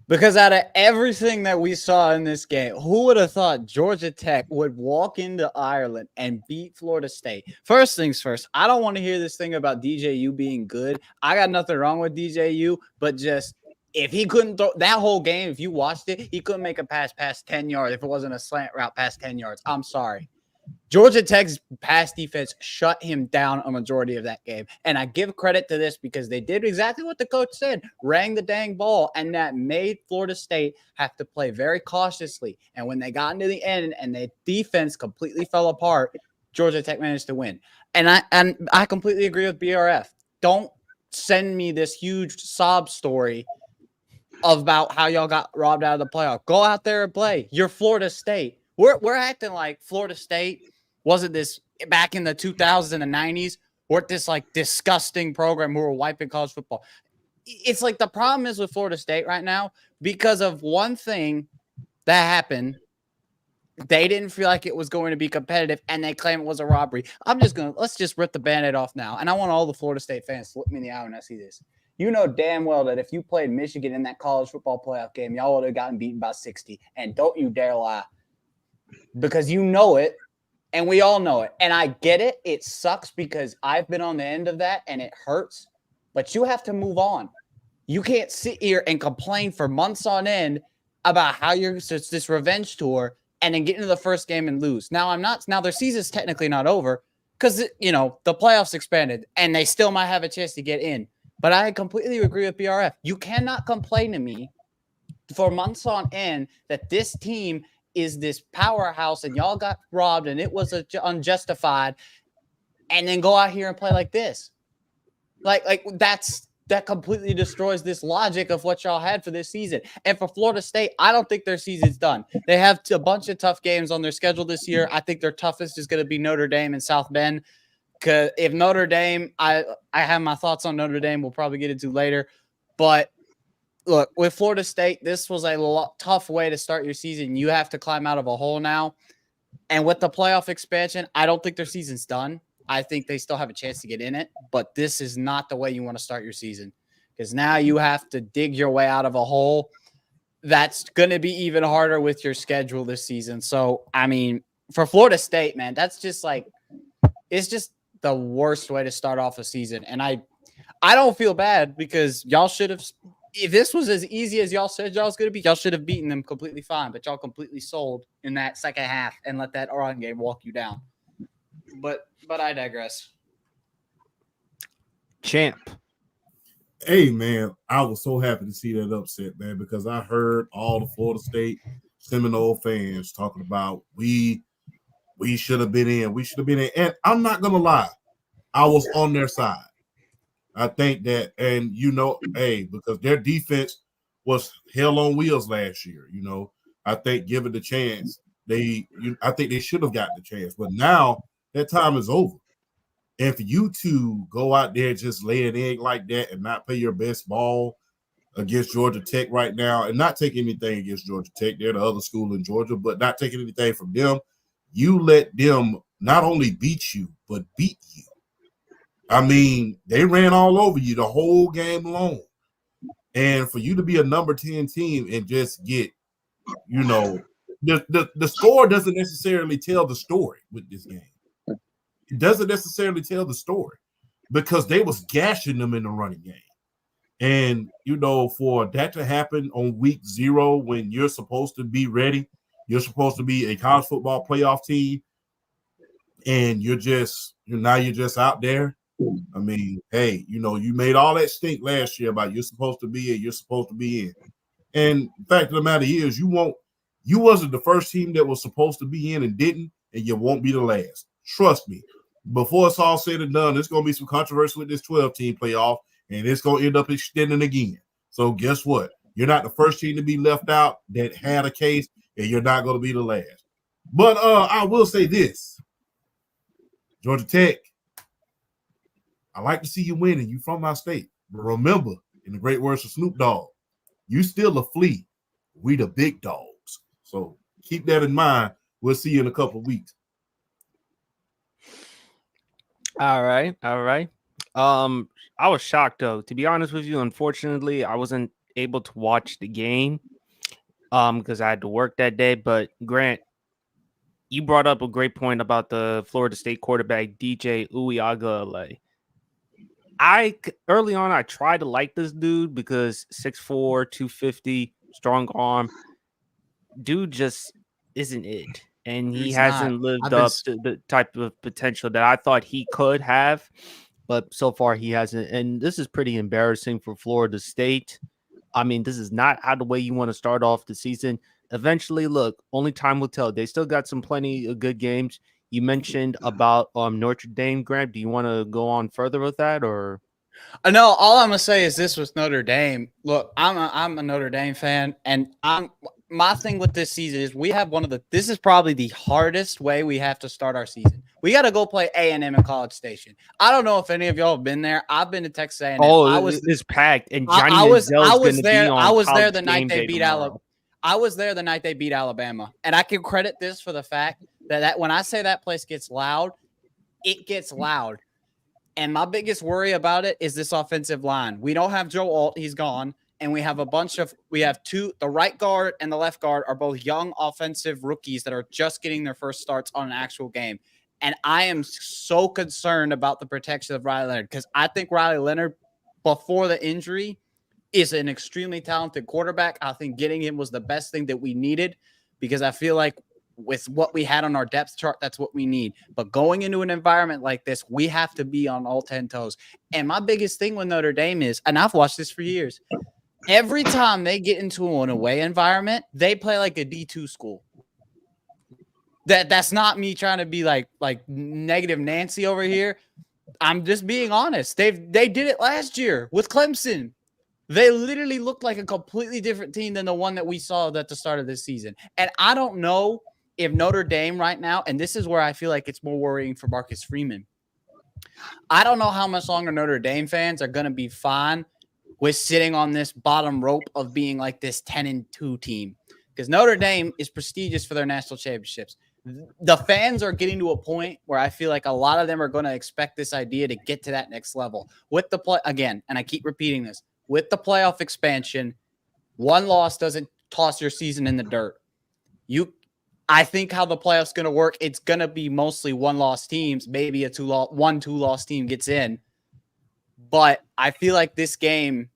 Because out of everything that we saw in this game, who would have thought Georgia Tech would walk into Ireland and beat Florida State? First things first, I don't want to hear this thing about DJU being good. I got nothing wrong with DJU, but just if he couldn't throw that whole game, if you watched it, he couldn't make a pass past 10 yards if it wasn't a slant route past 10 yards. I'm sorry. Georgia Tech's pass defense shut him down a majority of that game. And I give credit to this because they did exactly what the coach said, rang the dang ball, and that made Florida State have to play very cautiously. And when they got into the end and their defense completely fell apart, Georgia Tech managed to win. And I completely agree with BRF. Don't send me this huge sob story about how y'all got robbed out of the playoff. Go out there and play. You're Florida State. We're acting like Florida State wasn't this back in the 2000s and the 90s, weren't this like disgusting program who were wiping college football. It's like the problem is with Florida State right now, because of one thing that happened. They didn't feel like it was going to be competitive, and they claim it was a robbery. Let's just rip the Band-Aid off now. And I want all the Florida State fans to look me in the eye when I see this. You know damn well that if you played Michigan in that college football playoff game, y'all would have gotten beaten by 60. And don't you dare lie. Because you know it, and we all know it. And I get it. It sucks because I've been on the end of that, and it hurts. But you have to move on. You can't sit here and complain for months on end about how it's this revenge tour and then get into the first game and lose. Now their season's technically not over because, the playoffs expanded and they still might have a chance to get in. But I completely agree with BRF. You cannot complain to me for months on end that this team is this powerhouse and y'all got robbed and it was unjustified and then go out here and play like this. That completely destroys this logic of what y'all had for this season. And for Florida State, I don't think their season's done. They have a bunch of tough games on their schedule this year. I think their toughest is going to be Notre Dame and South Bend. Because if Notre Dame, I have my thoughts on Notre Dame. We'll probably get into later. But look, with Florida State, this was a tough way to start your season. You have to climb out of a hole now. And with the playoff expansion, I don't think their season's done. I think they still have a chance to get in it, but this is not the way you want to start your season because now you have to dig your way out of a hole. That's going to be even harder with your schedule this season. So, I mean, for Florida State, man, that's just it's just the worst way to start off a season. And I don't feel bad because y'all should have, if this was as easy as y'all said y'all was going to be, y'all should have beaten them completely fine, but y'all completely sold in that second half and let that run game walk you down. But I digress. Champ. Hey, man, I was so happy to see that upset, man, because I heard all the Florida State Seminole fans talking about we should have been in. We should have been in. And I'm not going to lie. I was on their side. I think that, and, because their defense was hell on wheels last year, I think given the chance, I think they should have gotten the chance. But now, that time is over. And for you to go out there just lay an egg like that and not play your best ball against Georgia Tech right now and not take anything against Georgia Tech, they're the other school in Georgia, but not taking anything from them, you let them not only beat you, but beat you. I mean, they ran all over you the whole game long. And for you to be a number 10 team and just get, the score doesn't necessarily tell the story with this game. It doesn't necessarily tell the story because they was gashing them in the running game. And, for that to happen on week 0 when you're supposed to be ready, you're supposed to be a college football playoff team, and you're just out there. I mean, hey, you made all that stink last year about you're supposed to be in. And the fact of the matter is you wasn't the first team that was supposed to be in and didn't, and you won't be the last. Trust me, before it's all said and done, there's going to be some controversy with this 12-team playoff, and it's going to end up extending again. So guess what? You're not the first team to be left out that had a case, and you're not going to be the last. But I will say this. Georgia Tech, I like to see you win, and you from my state. But remember, in the great words of Snoop Dogg, you still a flea. We the big dogs. So keep that in mind. We'll see you in a couple of weeks. All right. I was shocked though. To be honest with you, unfortunately, I wasn't able to watch the game because I had to work that day. But Grant, you brought up a great point about the Florida State quarterback DJ Uiagalelei. Early on, I tried to like this dude because 6'4", 250, strong arm. Dude just isn't it. And he hasn't lived up to the type of potential that I thought he could have. But so far, he hasn't. And this is pretty embarrassing for Florida State. I mean, this is not how the way you want to start off the season. Eventually, look, only time will tell. They still got some plenty of good games. You mentioned about Notre Dame, Grant. Do you want to go on further with that, or? No, all I'm gonna say is this with Notre Dame. Look, I'm a Notre Dame fan, and my thing with this season is we have this is probably the hardest way we have to start our season. We got to go play A&M in College Station. I don't know if any of y'all have been there. I've been to Texas A&M. Oh, it's packed, and Johnny I was there. I was there the night they beat Alabama. I was there the night they beat Alabama, and I can credit this for the fact that when I say that place gets loud, it gets loud. And my biggest worry about it is this offensive line. We don't have Joe Alt. He's gone. And we have the right guard and the left guard are both young offensive rookies that are just getting their first starts on an actual game. And I am so concerned about the protection of Riley Leonard because I think Riley Leonard, before the injury, is an extremely talented quarterback. I think getting him was the best thing that we needed because I feel like with what we had on our depth chart, that's what we need. But going into an environment like this, we have to be on all 10 toes. And my biggest thing with Notre Dame is, and I've watched this for years, every time they get into an away environment, they play like a D2 school. That's not me trying to be like negative Nancy over here. I'm just being honest. They did it last year with Clemson. They literally looked like a completely different team than the one that we saw at the start of this season. And I don't know if Notre Dame right now, and this is where I feel like it's more worrying for Marcus Freeman. I don't know how much longer Notre Dame fans are going to be fine with sitting on this bottom rope of being like this 10-2 team. Because Notre Dame is prestigious for their national championships. The fans are getting to a point where I feel like a lot of them are going to expect this idea to get to that next level. With the play again, and I keep repeating this, with the playoff expansion, one loss doesn't toss your season in the dirt. I think how the playoffs going to work, it's going to be mostly one-loss teams. Maybe a two-loss team gets in. But I feel like this game,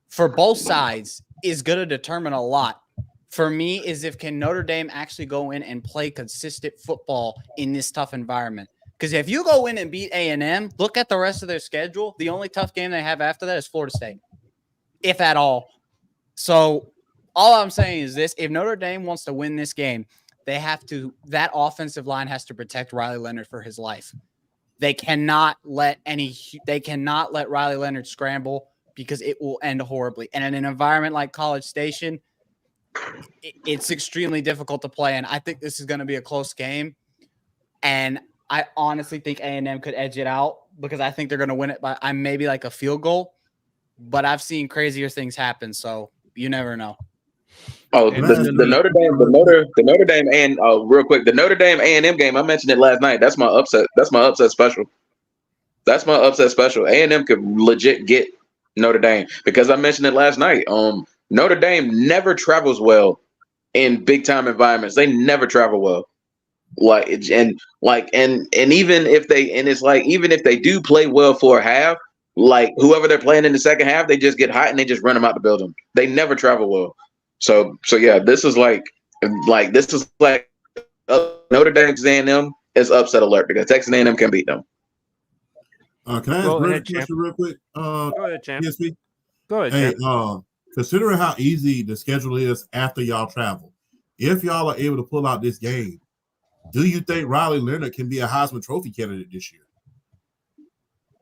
for both sides, is going to determine a lot. For me, is if can Notre Dame actually go in and play consistent football in this tough environment. Because if you go in and beat A&M, look at the rest of their schedule. The only tough game they have after that is Florida State, if at all. So all I'm saying is this. If Notre Dame wants to win this game, that offensive line has to protect Riley Leonard for his life. They cannot let Riley Leonard scramble because it will end horribly. And in an environment like College Station, it's extremely difficult to play. And I think this is going to be a close game. And I honestly think A&M could edge it out because I think they're going to win it by maybe like a field goal. But I've seen crazier things happen, so you never know. Oh, the Notre Dame and real quick, the Notre Dame A&M game. I mentioned it last night. That's my upset. That's my upset special. A&M could legit get Notre Dame because I mentioned it last night. Notre Dame never travels well in big time environments. They never travel well. Even if they do play well for a half, like whoever they're playing in the second half, they just get hot and they just run them out the building. They never travel well. So yeah, this is like Notre Dame's A&M is upset alert because Texas A&M can beat them. Can I ask Brett a question real quick? Go ahead, champ. PSP? Go ahead, Hey, champ. considering how easy the schedule is after y'all travel, if y'all are able to pull out this game, do you think Riley Leonard can be a Heisman Trophy candidate this year?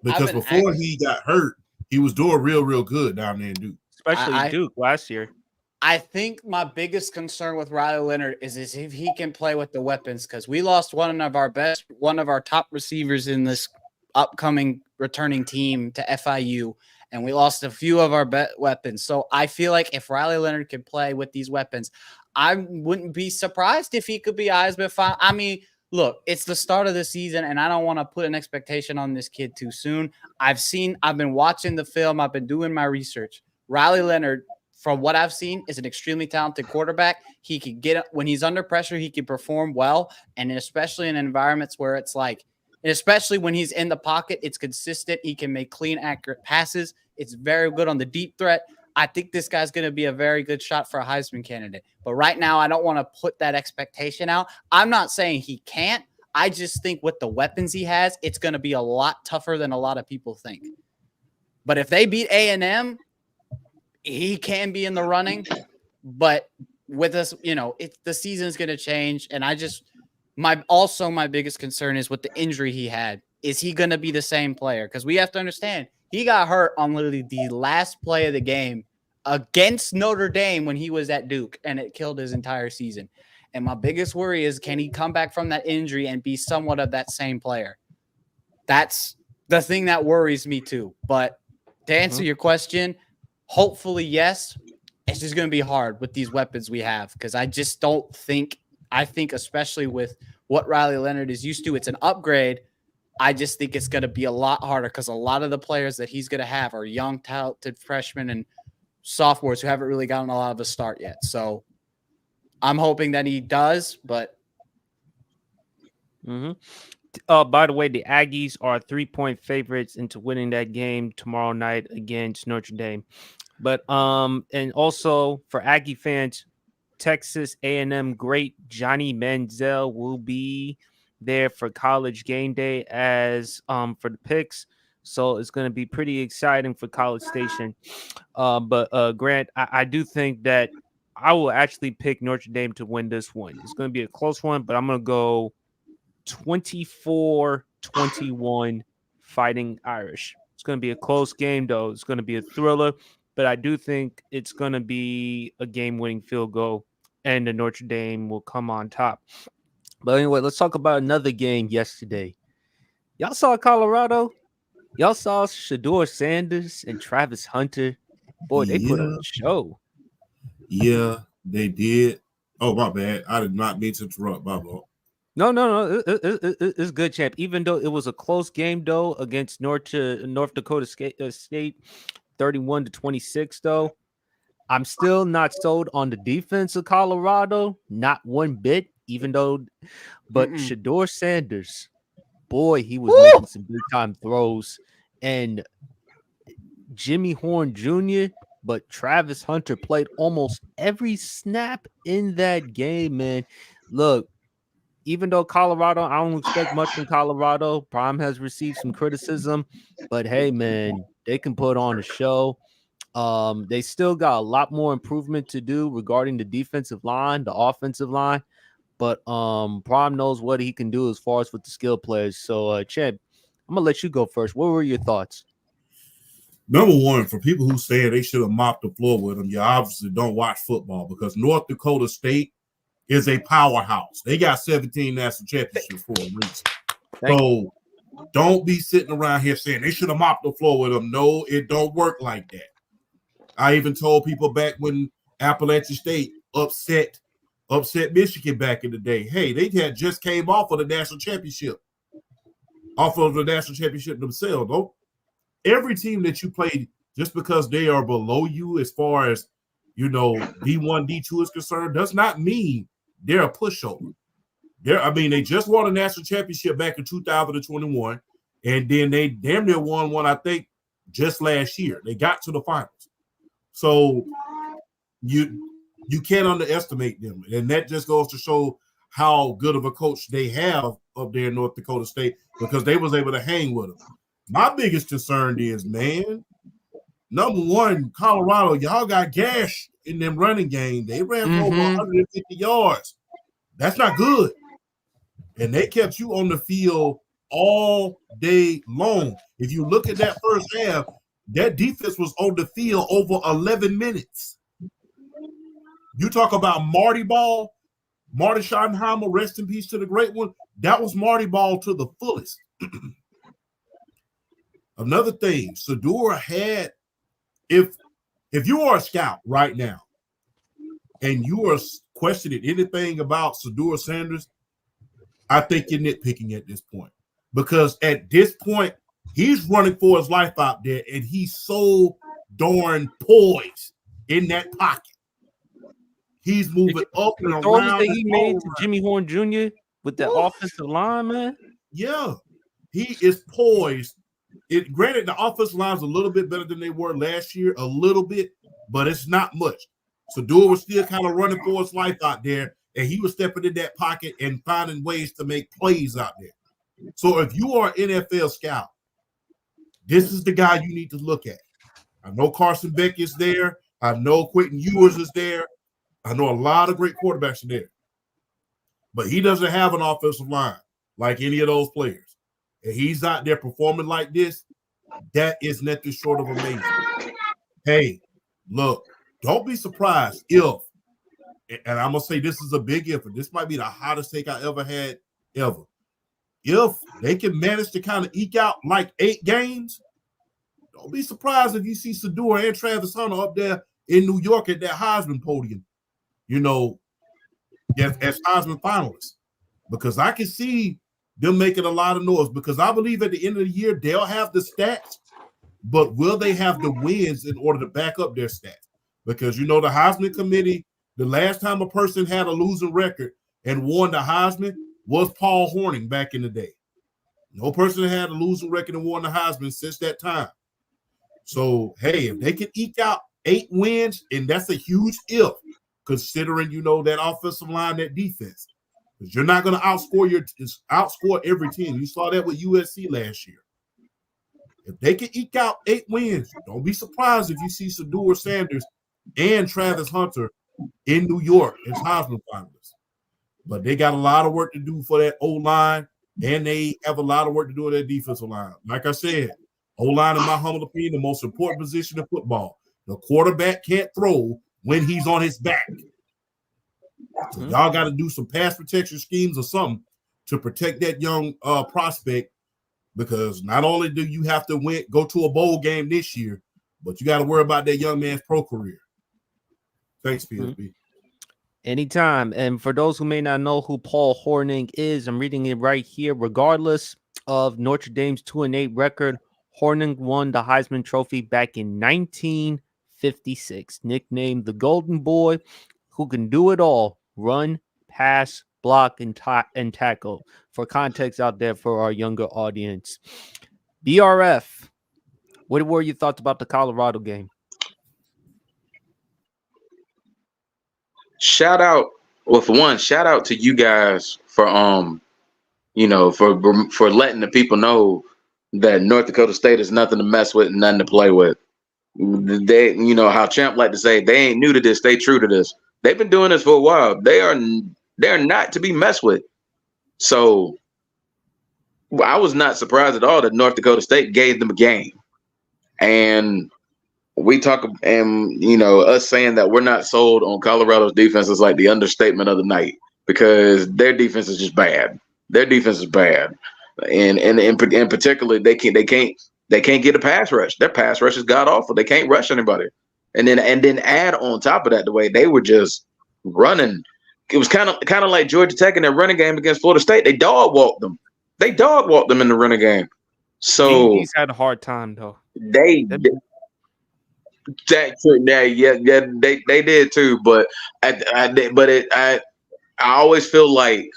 Because before he got hurt, he was doing real good down there in Duke. Especially Duke last year. I think my biggest concern with Riley Leonard is if he can play with the weapons, because we lost one of our top receivers in this upcoming returning team to FIU, and we lost a few of our weapons. So I feel like if Riley Leonard can play with these weapons, I wouldn't be surprised if he could be Heisman. I mean, look, it's the start of the season, and I don't want to put an expectation on this kid too soon. I've been watching the film. I've been doing my research. Riley Leonard, from what I've seen, is an extremely talented quarterback. He can when he's under pressure, he can perform well. And especially in environments where it's like, especially when he's in the pocket, it's consistent. He can make clean, accurate passes. It's very good on the deep threat. I think this guy's going to be a very good shot for a Heisman candidate. But right now, I don't want to put that expectation out. I'm not saying he can't. I just think with the weapons he has, it's going to be a lot tougher than a lot of people think. But if they beat A&M, he can be in the running. But with us, the season's going to change. And my biggest concern is with the injury he had. Is he going to be the same player? Because we have to understand, he got hurt on literally the last play of the game against Notre Dame when he was at Duke, and it killed his entire season. And my biggest worry is, can he come back from that injury and be somewhat of that same player? That's the thing that worries me too. But to answer your question, hopefully yes. it's just going to be hard with these weapons we have because I just don't think – I think especially with what Riley Leonard is used to, it's an upgrade. I just think it's going to be a lot harder because a lot of the players that he's going to have are young, talented freshmen and sophomores who haven't really gotten a lot of a start yet. So I'm hoping that he does, but by the way, the Aggies are 3-point favorites into winning that game tomorrow night against Notre Dame. But and also for Aggie fans, Texas A&M great Johnny Manziel will be there for College Game Day as for the picks. So it's going to be pretty exciting for College Station. But Grant, I do think that I will actually pick Notre Dame to win this one. It's going to be a close one, but I'm going to go 24-21 Fighting Irish. It's going to be a close game, though. It's going to be a thriller, but I do think it's going to be a game-winning field goal, and the Notre Dame will come on top. But anyway, let's talk about another game yesterday. Y'all saw Colorado? Y'all saw Shedeur Sanders and Travis Hunter? Boy, they put on a show. Yeah, they did. Oh, my bad. I did not mean to interrupt, my bad. No. It's good, champ. Even though it was a close game, though, against North Dakota State, 31-26, though, I'm still not sold on the defense of Colorado, not one bit. Even though, but Shedeur Sanders, boy, he was making some big time throws, and Jimmy Horn Jr. But Travis Hunter played almost every snap in that game, man. Look. Even though Colorado, I don't expect much from Colorado. Prime has received some criticism, but hey, man, they can put on a show. They still got a lot more improvement to do regarding the defensive line, the offensive line, but Prime knows what he can do as far as with the skill players. So, Chad, I'm gonna let you go first. What were your thoughts? Number one, for people who say they should have mopped the floor with them, you obviously don't watch football because North Dakota State is a powerhouse. They got 17 national championships for a reason. So don't be sitting around here saying they should have mopped the floor with them. No, it don't work like that. I even told people back when Appalachian State upset Michigan back in the day. Hey, they had just came off of the national championship. Off of the national championship themselves. Don't every team that you play, just because they are below you as far as D1, D2 is concerned, does not mean they're a pushover. They just won a national championship back in 2021, and then they damn near won one, I think, just last year. They got to the finals. So you can't underestimate them. And that just goes to show how good of a coach they have up there in North Dakota State because they was able to hang with them. My biggest concern is, man, number one, Colorado, y'all got gashed in them running game. They ran for over 150 yards. That's not good. And they kept you on the field all day long. If you look at that first half, that defense was on the field over 11 minutes. You talk about Marty Ball, Marty Schottenheimer, rest in peace to the great one. That was Marty Ball to the fullest. Another thing, Shedeur had, if you are a scout right now and you are questioning anything about Shedeur Sanders, I think you're nitpicking at this point. Because at this point, he's running for his life out there, and he's so darn poised in that pocket. He's moving up and around. Throws that he made to Jimmy Horn Jr. with the offensive line, man. Yeah, he is poised. Granted, the offensive line is a little bit better than they were last year, a little bit, but it's not much. Shedeur was still kind of running for his life out there, and he was stepping in that pocket and finding ways to make plays out there. So if you are an NFL scout, this is the guy you need to look at. I know Carson Beck is there. I know Quentin Ewers is there. I know a lot of great quarterbacks are there. But he doesn't have an offensive line like any of those players. And he's out there performing like this. That is nothing short of amazing. Hey, look, don't be surprised if, and I'm going to say this is a big if, and this might be the hottest take I ever had ever. If they can manage to kind of eke out like 8 games, don't be surprised if you see Shedeur and Travis Hunter up there in New York at that Heisman podium, as Heisman finalists, because I can see them making a lot of noise, because I believe at the end of the year, they'll have the stats, but will they have the wins in order to back up their stats? Because, the Heisman committee, the last time a person had a losing record and won the Heisman was Paul Hornung back in the day. No person had a losing record and won the Heisman since that time. So, hey, if they can eke out 8 wins, and that's a huge if, considering, that offensive line, that defense. Because you're not going to outscore every team. You saw that with USC last year. If they can eke out 8 wins, don't be surprised if you see Shedeur Sanders and Travis Hunter in New York as Heisman finalists. But they got a lot of work to do for that O-line, and they have a lot of work to do with that defensive line. Like I said, O-line, in my humble opinion, the most important position in football. The quarterback can't throw when he's on his back. So y'all got to do some pass protection schemes or something to protect that young prospect, because not only do you have to go to a bowl game this year, but you got to worry about that young man's pro career. Thanks, PSB. Anytime. And for those who may not know who Paul Hornung is, I'm reading it right here. Regardless of Notre Dame's 2-8 record, Hornung won the Heisman Trophy back in 1956, nicknamed the Golden Boy, who can do it all: run, pass, block, and tackle. For context out there for our younger audience. BRF, what were your thoughts about the Colorado game? Shout out to you guys for for letting the people know that North Dakota State is nothing to mess with and nothing to play with. They, how Champ like to say, they ain't new to this, they true to this. They've been doing this for a while. They're not to be messed with. So I was not surprised at all that North Dakota State gave them a game. And we talk, and us saying that we're not sold on Colorado's defense is like the understatement of the night, because their defense is just bad. Their defense is bad, and in particular, they can't get a pass rush. Their pass rush is god awful. They can't rush anybody, and then add on top of that the way they were just running. It was kind of like Georgia Tech in their running game against Florida State. They dog walked them. They dog walked them in the running game. So he's had a hard time though. They did too, but I always feel like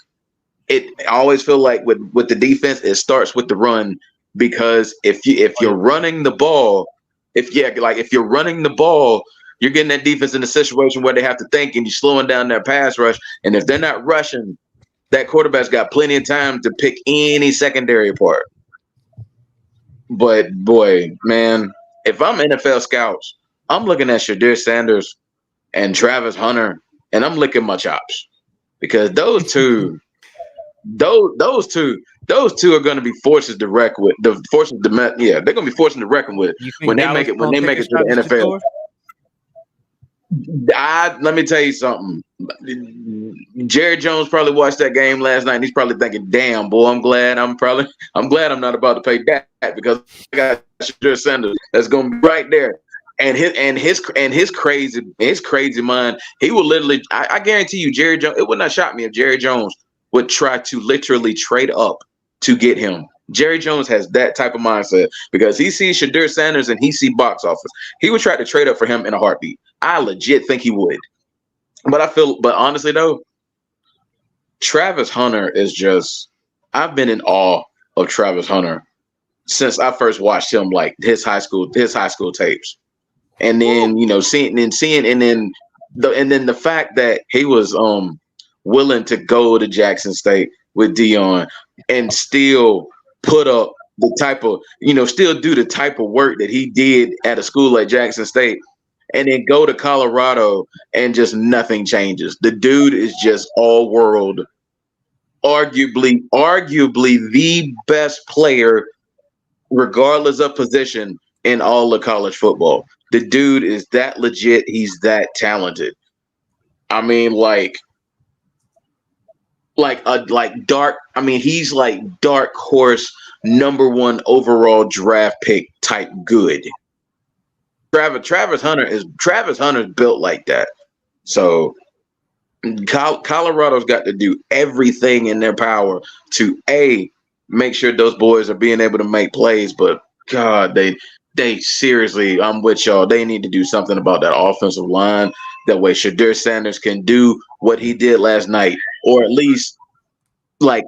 with the defense, it starts with the run, because if you're running the ball, if you're running the ball, you're getting that defense in a situation where they have to think, and you're slowing down their pass rush. And if they're not rushing, that quarterback's got plenty of time to pick any secondary apart. But boy, man, if I'm NFL scouts, I'm looking at Shedeur Sanders and Travis Hunter, and I'm licking my chops, because those two are going to be forces to reckon with. They're going to be forces to reckon with when they make it to the NFL. Let me tell you something. Jerry Jones probably watched that game last night, and he's probably thinking, "Damn, boy, I'm glad I'm not about to pay that, because I got Shedeur Sanders that's going to be right there." And his crazy mind, he will literally. I guarantee you, Jerry Jones. It would not shock me if Jerry Jones would try to literally trade up to get him. Jerry Jones has that type of mindset, because he sees Shedeur Sanders and he sees box office. He would try to trade up for him in a heartbeat. I legit think he would. But honestly though, Travis Hunter is just, I've been in awe of Travis Hunter since I first watched him, like his high school tapes. And then, seeing the fact that he was willing to go to Jackson State with Dion and still put up the type of, still do the type of work that he did at a school like Jackson State, and then go to Colorado and just nothing changes. The dude is just all world, arguably the best player, regardless of position, in all of college football. The dude is that legit. He's that talented. I mean, he's like dark horse #1 overall draft pick type good. Travis Hunter's built like that. So Colorado's got to do everything in their power to make sure those boys are being able to make plays. But God, they seriously, I'm with y'all. They need to do something about that offensive line. That way, Shadur Sanders can do what he did last night, or at least like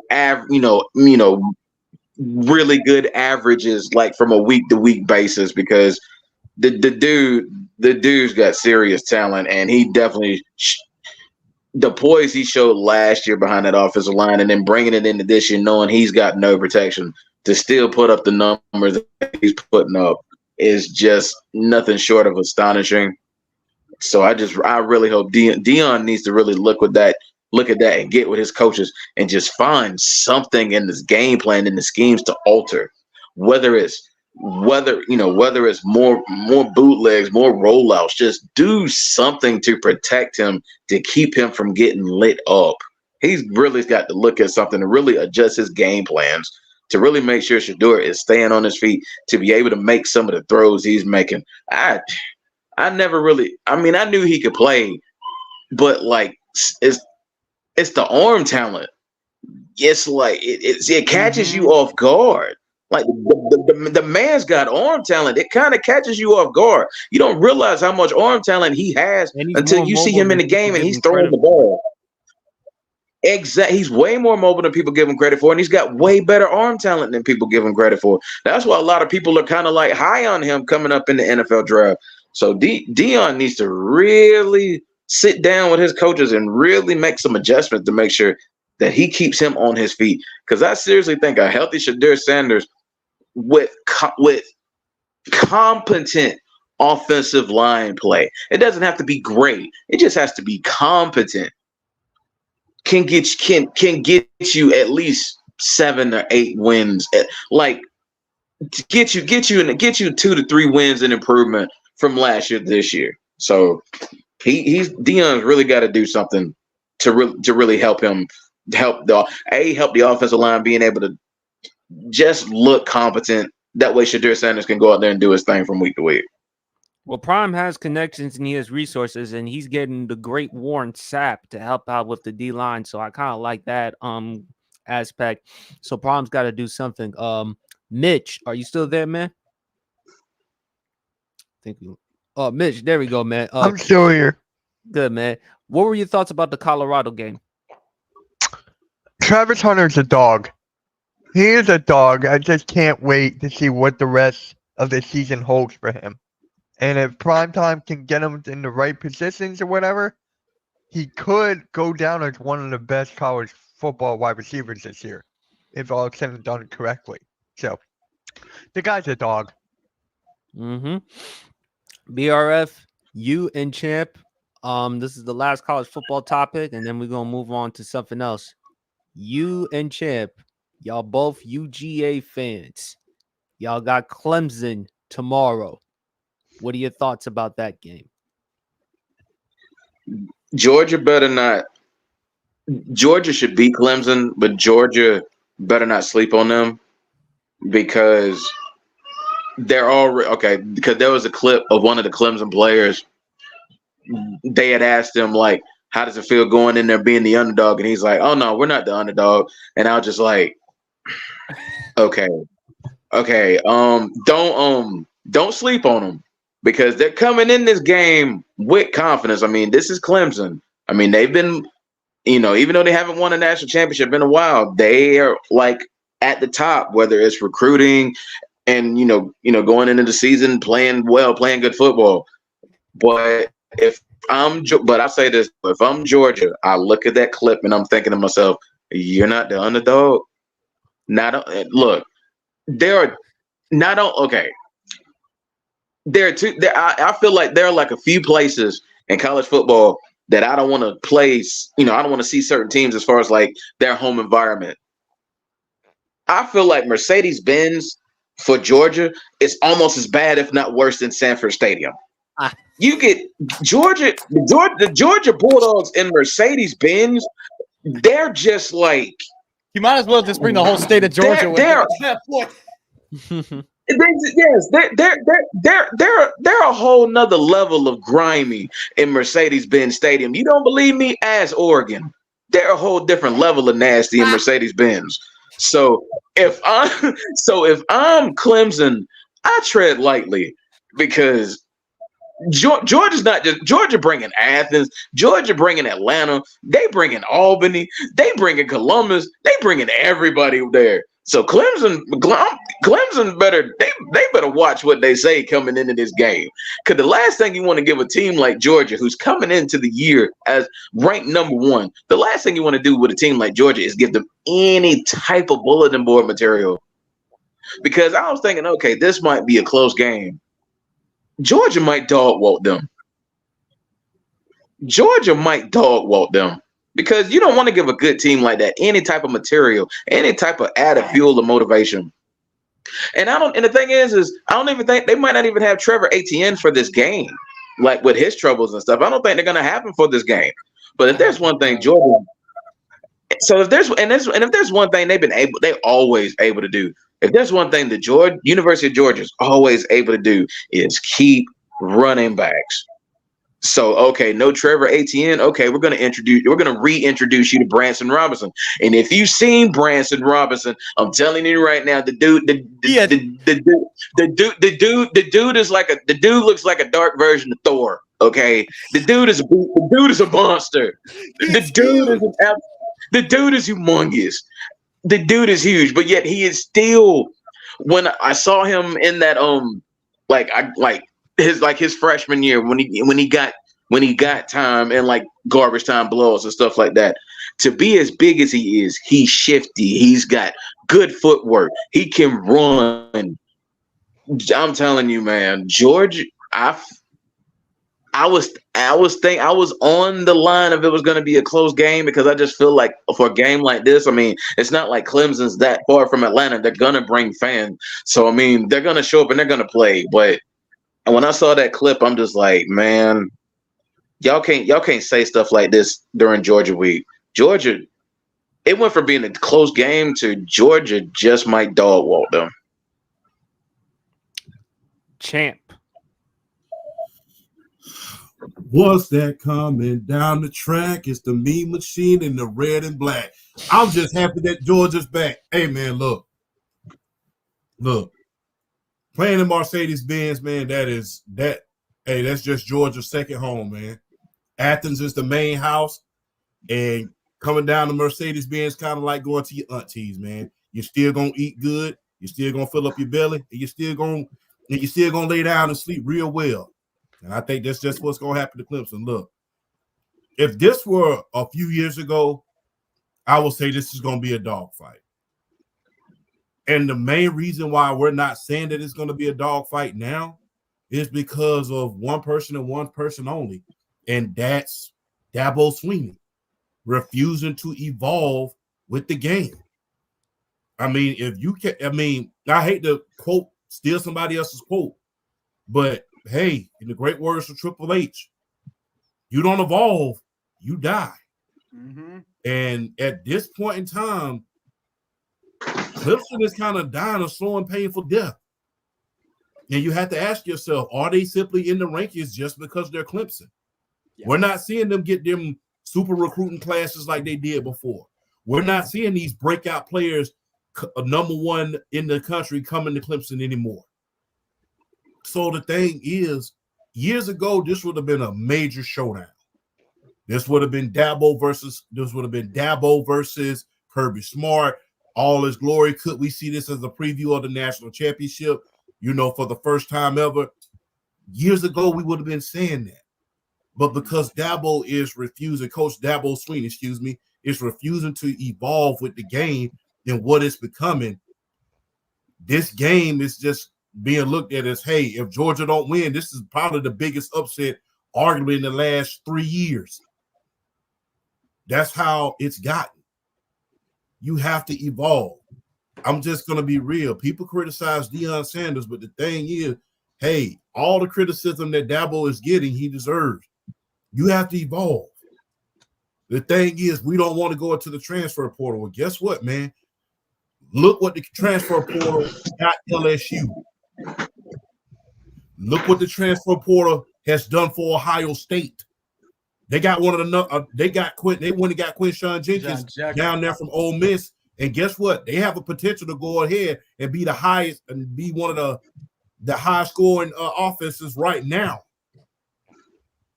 really good averages, like from a week to week basis, because the dude's got serious talent, and he definitely the poise he showed last year behind that offensive line, and then bringing it into this year, knowing he's got no protection to still put up the numbers that he's putting up is just nothing short of astonishing. So I really hope Dion needs to really look at that and get with his coaches and just find something in this game plan and the schemes to alter, whether it's more bootlegs, more rollouts. Just do something to protect him, to keep him from getting lit up. He's really got to look at something to really adjust his game plans, to really make sure Shadur is staying on his feet, to be able to make some of the throws he's making. I knew he could play, but like it's the arm talent. It's like it catches you off guard. Like the man's got arm talent. It kind of catches you off guard. You don't realize how much arm talent he has until you see him in the game and he's throwing the ball. Exactly. He's way more mobile than people give him credit for, and he's got way better arm talent than people give him credit for. That's why a lot of people are kind of like high on him coming up in the NFL draft. So Dion needs to really sit down with his coaches and really make some adjustments to make sure that he keeps him on his feet. Because I seriously think a healthy Shadur Sanders with competent offensive line play, it doesn't have to be great. It just has to be competent. Can get you at least 7 or 8 wins. Like get you 2 to 3 wins in improvement from last year to this year. So Dion's really got to do something to really help him, help the offensive line being able to just look competent. That way Shadur Sanders can go out there and do his thing from week to week. Well, Prime has connections and he has resources, and he's getting the great Warren Sapp to help out with the D-line. So I kind of like that aspect. So Prime's got to do something. Mitch, are you still there, man? Mitch, there we go, man. I'm still here. Good, man. What were your thoughts about the Colorado game? Travis Hunter's a dog. He is a dog. I just can't wait to see what the rest of the season holds for him. And if Primetime can get him in the right positions or whatever, he could go down as one of the best college football wide receivers this year, if all said and done correctly. So, the guy's a dog. BRF, you and Champ. This is the last college football topic, and then we're gonna move on to something else. You and Champ, y'all both UGA fans. Y'all got Clemson tomorrow. What are your thoughts about that game? Georgia should beat Clemson, but Georgia better not sleep on them, because they're already okay. Because there was a clip of one of the Clemson players. They had asked him, like, how does it feel going in there being the underdog? And he's like, oh no, we're not the underdog. And I was just like, okay. Don't sleep on them, because they're coming in this game with confidence. I mean, this is Clemson. I mean, they've been, even though they haven't won a national championship in a while, they are like at the top, whether it's recruiting and, going into the season, playing well, playing good football. But I say this, if I'm Georgia, I look at that clip and I'm thinking to myself, you're not the underdog. Look, there are not okay. There are two. I feel like there are like a few places in college football that I don't want to place. I don't want to see certain teams as far as like their home environment. I feel like Mercedes-Benz for Georgia is almost as bad, if not worse, than Sanford Stadium. You get the Georgia Bulldogs and Mercedes-Benz. They're just like, you might as well just bring the whole state of Georgia with you. Yes, they're a whole nother level of grimy in Mercedes-Benz Stadium. You don't believe me? Ask Oregon. They're a whole different level of nasty in Mercedes-Benz. So if I'm Clemson, I tread lightly because Georgia's not just Georgia bringing Athens, Georgia bringing Atlanta, they bringing Albany, they bringing Columbus, they bringing everybody there. So Clemson better they better watch what they say coming into this game, because the last thing you want to give a team like Georgia, who's coming into the year as ranked number 1, the last thing you want to do with a team like Georgia is give them any type of bulletin board material. Because I was thinking, okay, this might be a close game. Georgia might dog walk them. Because you don't want to give a good team like that any type of material, any type of added fuel or motivation. And the thing is I don't even think they might not even have Trevor Etienne for this game, like with his troubles and stuff. I don't think they're gonna have him for this game. But if there's one thing Georgia, if there's one thing they're always able to do. If there's one thing the University of Georgia is always able to do is keep running backs. So, okay, no Trevor Etienne. Okay, we're gonna reintroduce you to Branson Robinson. And if you've seen Branson Robinson, I'm telling you right now, the dude looks like a dark version of Thor. Okay, the dude is a monster. The dude is humongous. The dude is huge, but yet he is still. When I saw him in that his freshman year when he got time and like garbage time blows and stuff like that, to be as big as he is, he's shifty. He's got good footwork. He can run. I'm telling you, man, George. I was on the line if it was going to be a close game, because I just feel like for a game like this, I mean, it's not like Clemson's that far from Atlanta. They're going to bring fans. So, I mean, they're going to show up and they're going to play. But when I saw that clip, I'm just like, man, y'all can't say stuff like this during Georgia week. Georgia, it went from being a close game to Georgia just might dog walk them. Champ. What's that coming down the track? It's the Mean Machine in the red and black. I'm just happy that Georgia's back. Hey, man, look. Playing in Mercedes-Benz, man, that's just Georgia's second home, man. Athens is the main house, and coming down to Mercedes-Benz kind of like going to your aunties, man. You're still gonna eat good, you're still gonna fill up your belly, and you're still gonna lay down and sleep real well. And I think that's just what's gonna happen to Clemson. Look, if this were a few years ago, I would say this is gonna be a dogfight. And the main reason why we're not saying that it's going to be a dogfight now is because of one person and one person only, and that's Dabo Swinney refusing to evolve with the game. I mean, I hate to steal somebody else's quote, but hey, in the great words of Triple H, you don't evolve, you die. Mm-hmm. And at this point in time, Clemson is kind of dying a slow and painful death. And you have to ask yourself, are they simply in the rankings just because they're Clemson? Yeah. We're not seeing them get them super recruiting classes like they did before. We're not seeing these breakout players, number 1 in the country, coming to Clemson anymore. So the thing is, years ago, this would have been a major showdown. This would have been Dabo versus Kirby Smart. All his glory. Could we see this as a preview of the national championship, for the first time ever? Years ago, we would have been saying that. But because Dabo is refusing, Coach Dabo Swinney, is refusing to evolve with the game and what it's becoming, this game is just being looked at as, hey, if Georgia don't win, this is probably the biggest upset arguably in the last 3 years. That's how it's gotten. You have to evolve. I'm just going to be real. People criticize Deion Sanders, but the thing is, hey, all the criticism that Dabo is getting, he deserves. You have to evolve. The thing is, we don't want to go into the transfer portal. Well, guess what, man? Look what the transfer portal got LSU. Look what the transfer portal has done for Ohio State. They got one of the they got Quinn. They went and got Quinshawn Jenkins down there from Ole Miss, and guess what? They have a potential to go ahead and be the highest and be one of the high scoring offenses right now.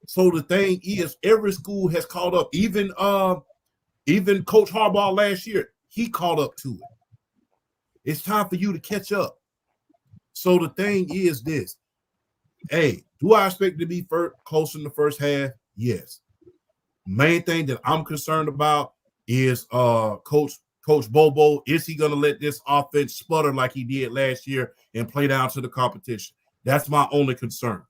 So the thing is, every school has caught up. Even Coach Harbaugh last year, he caught up to it. It's time for you to catch up. So the thing is this. Hey, do I expect to be close in the first half? Yes. Main thing that I'm concerned about is Coach Bobo. Is he going to let this offense sputter like he did last year and play down to the competition? That's my only concern.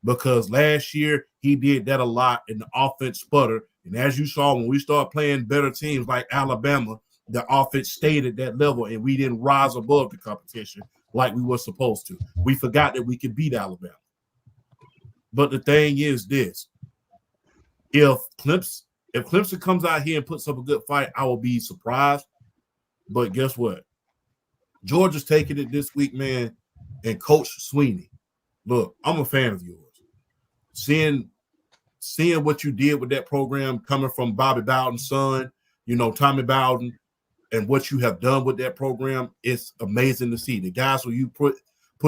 Because last year he did that a lot and the offense sputtered. And as you saw, when we start playing better teams like Alabama, the offense stayed at that level and we didn't rise above the competition like we were supposed to. We forgot that we could beat Alabama. But the thing is this. If Clemson comes out here and puts up a good fight, I will be surprised. But guess what? Georgia's taking it this week, man. And Coach Sweeney, look, I'm a fan of yours. Seeing what you did with that program coming from Bobby Bowden's son, Tommy Bowden, and what you have done with that program, it's amazing to see. The guys who you put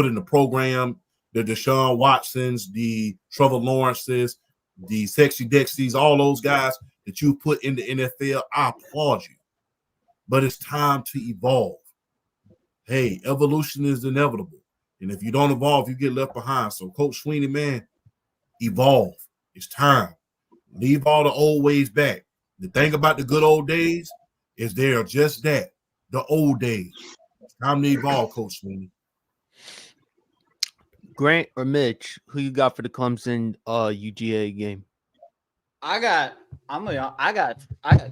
in the program, the Deshaun Watsons, the Trevor Lawrences, the Sexy Dexies, all those guys that you put in the NFL, I applaud you. But it's time to evolve. Hey, evolution is inevitable. And if you don't evolve, you get left behind. So, Coach Sweeney, man, evolve. It's time. Leave all the old ways back. The thing about the good old days is they are just that, the old days. It's time to evolve, Coach Sweeney. Grant or Mitch, who you got for the Clemson UGA game? I got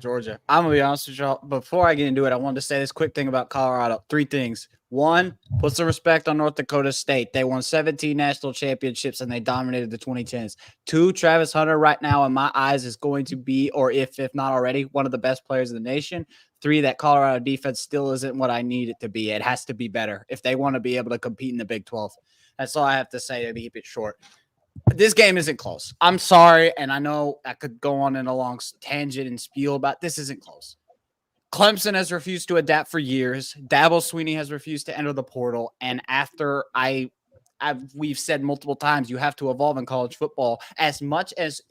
Georgia. I'm gonna be honest with y'all. Before I get into it, I wanted to say this quick thing about Colorado. 3 things. 1, put some respect on North Dakota State. They won 17 national championships and they dominated the 2010s. 2, Travis Hunter right now in my eyes is going to be, or if not already, one of the best players in the nation. 3, that Colorado defense still isn't what I need it to be. It has to be better if they want to be able to compete in the Big 12. That's all I have to say to keep it short. This game isn't close. I'm sorry, and I know I could go on in a long tangent and spiel about this isn't close. Clemson has refused to adapt for years. Dabo Sweeney has refused to enter the portal, and after we've said multiple times, you have to evolve in college football. As much as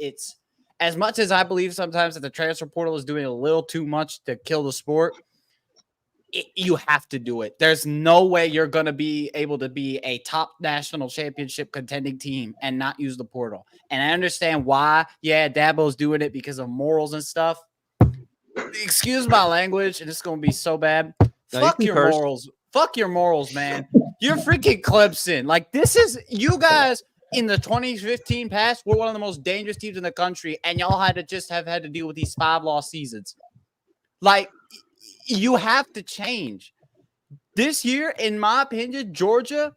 I believe sometimes that the transfer portal is doing a little too much to kill the sport, you have to do it. There's no way you're going to be able to be a top national championship contending team and not use the portal. And I understand why. Yeah, Dabo's doing it because of morals and stuff. Excuse my language, and it's going to be so bad. Fuck your morals. Fuck your morals, man. You're freaking Clemson. Like, this is – you guys in the 2015 past were one of the most dangerous teams in the country, and y'all had to deal with these 5-loss seasons. Like – you have to change. This year, in my opinion, Georgia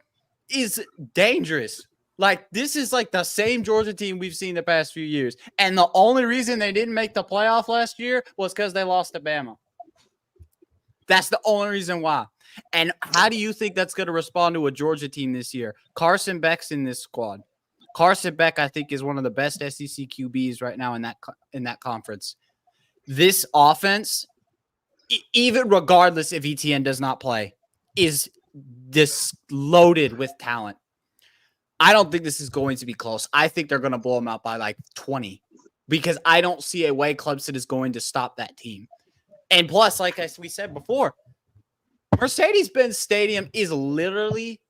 is dangerous. Like, this is like the same Georgia team we've seen the past few years. And the only reason they didn't make the playoff last year was because they lost to Bama. That's the only reason why. And how do you think that's going to respond to a Georgia team this year? Carson Beck's in this squad. Carson Beck, I think, is one of the best SEC QBs right now in that conference. This offense, even regardless if ETN does not play, is this loaded with talent. I don't think this is going to be close. I think they're going to blow them out by like 20 because I don't see a way Clemson is going to stop that team. And plus, like we said before, Mercedes-Benz Stadium is literally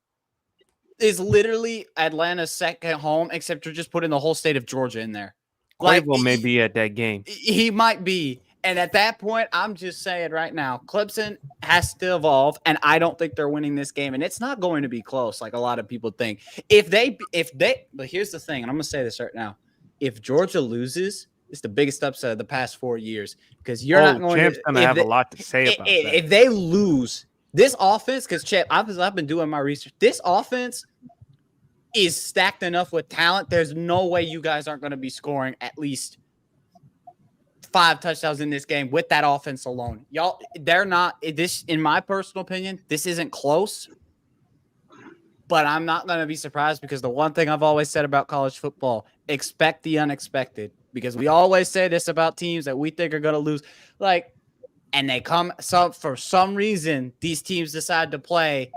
Atlanta's second home, except you're just putting the whole state of Georgia in there. Quavo may be at that game. He might be. And at that point, I'm just saying right now, Clemson has to evolve, and I don't think they're winning this game. And it's not going to be close like a lot of people think. But here's the thing, and I'm going to say this right now. If Georgia loses, it's the biggest upset of the past 4 years because you're not going Champ's going to have a lot to say about that. If they lose this offense, because Champ, I've been doing my research, this offense is stacked enough with talent. There's no way you guys aren't going to be scoring at least 5 touchdowns in this game with that offense alone. Y'all, they're not this, in my personal opinion, this isn't close. But I'm not going to be surprised because the one thing I've always said about college football, expect the unexpected. Because we always say this about teams that we think are going to lose. And they come for some reason, these teams decide to play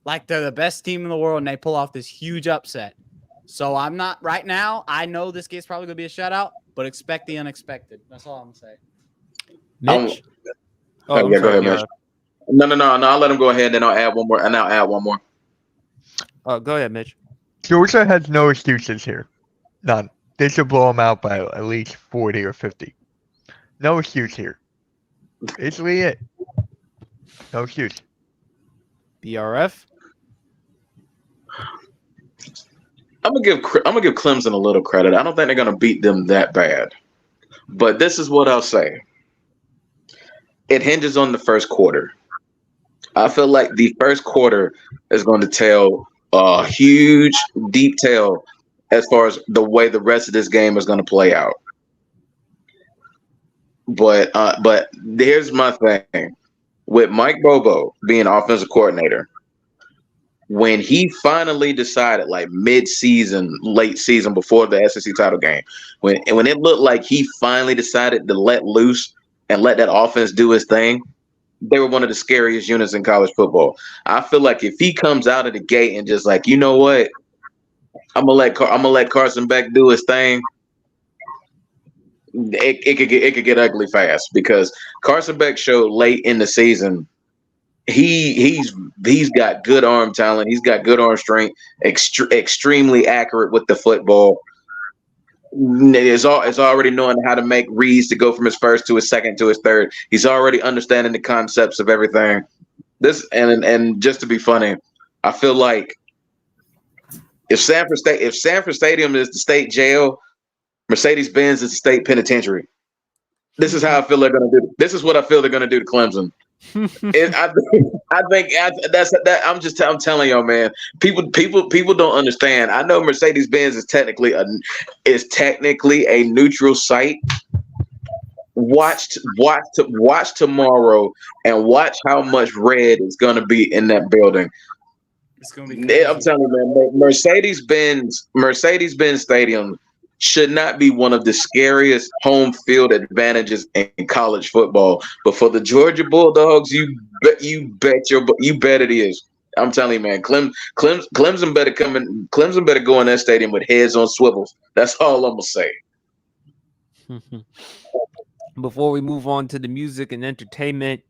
like they're the best team in the world and they pull off this huge upset. So I'm not right now. I know this game's probably going to be a shutout, but expect the unexpected. That's all I'm going to say. Mitch? Go ahead, Mitch. No. I'll let him go ahead, and then I'll add one more. Go ahead, Mitch. Georgia has no excuses here. None. They should blow them out by at least 40 or 50. No excuse here. Basically it. No excuse. BRF? I'm gonna give Clemson a little credit. I don't think they're gonna beat them that bad, but this is what I'll say. It hinges on the first quarter. I feel like the first quarter is going to tell a huge, deep tale as far as the way the rest of this game is going to play out. But here's my thing. With Mike Bobo being offensive coordinator, when he finally decided, like mid-season, late season, before the SEC title game, when it looked like he finally decided to let loose and let that offense do his thing, they were one of the scariest units in college football. I feel like if he comes out of the gate and just like, you know what, I'm gonna let Carson Beck do his thing, it could get ugly fast, because Carson Beck showed late in the season he's got good arm talent, he's got good arm strength, extremely accurate with the football. Is already knowing how to make reads to go from his first to his second to his third. He's already understanding the concepts of everything. This and just to be funny, I feel like if Sanford Stadium is the state jail, Mercedes-Benz is the state penitentiary. This is how I feel they're going to do. This is what I feel they're going to do to Clemson. I think that's that. I'm telling y'all, man. People don't understand. I know Mercedes-Benz is technically a neutral site. Watch tomorrow and watch how much red is going to be in that building. It's going to be. I'm telling you, man. Mercedes-Benz Stadium should not be one of the scariest home field advantages in college football. But for the Georgia Bulldogs, you bet it is. I'm telling you, man. Clemson better go in that stadium with heads on swivels. That's all I'm gonna say. Before we move on to the music and entertainment,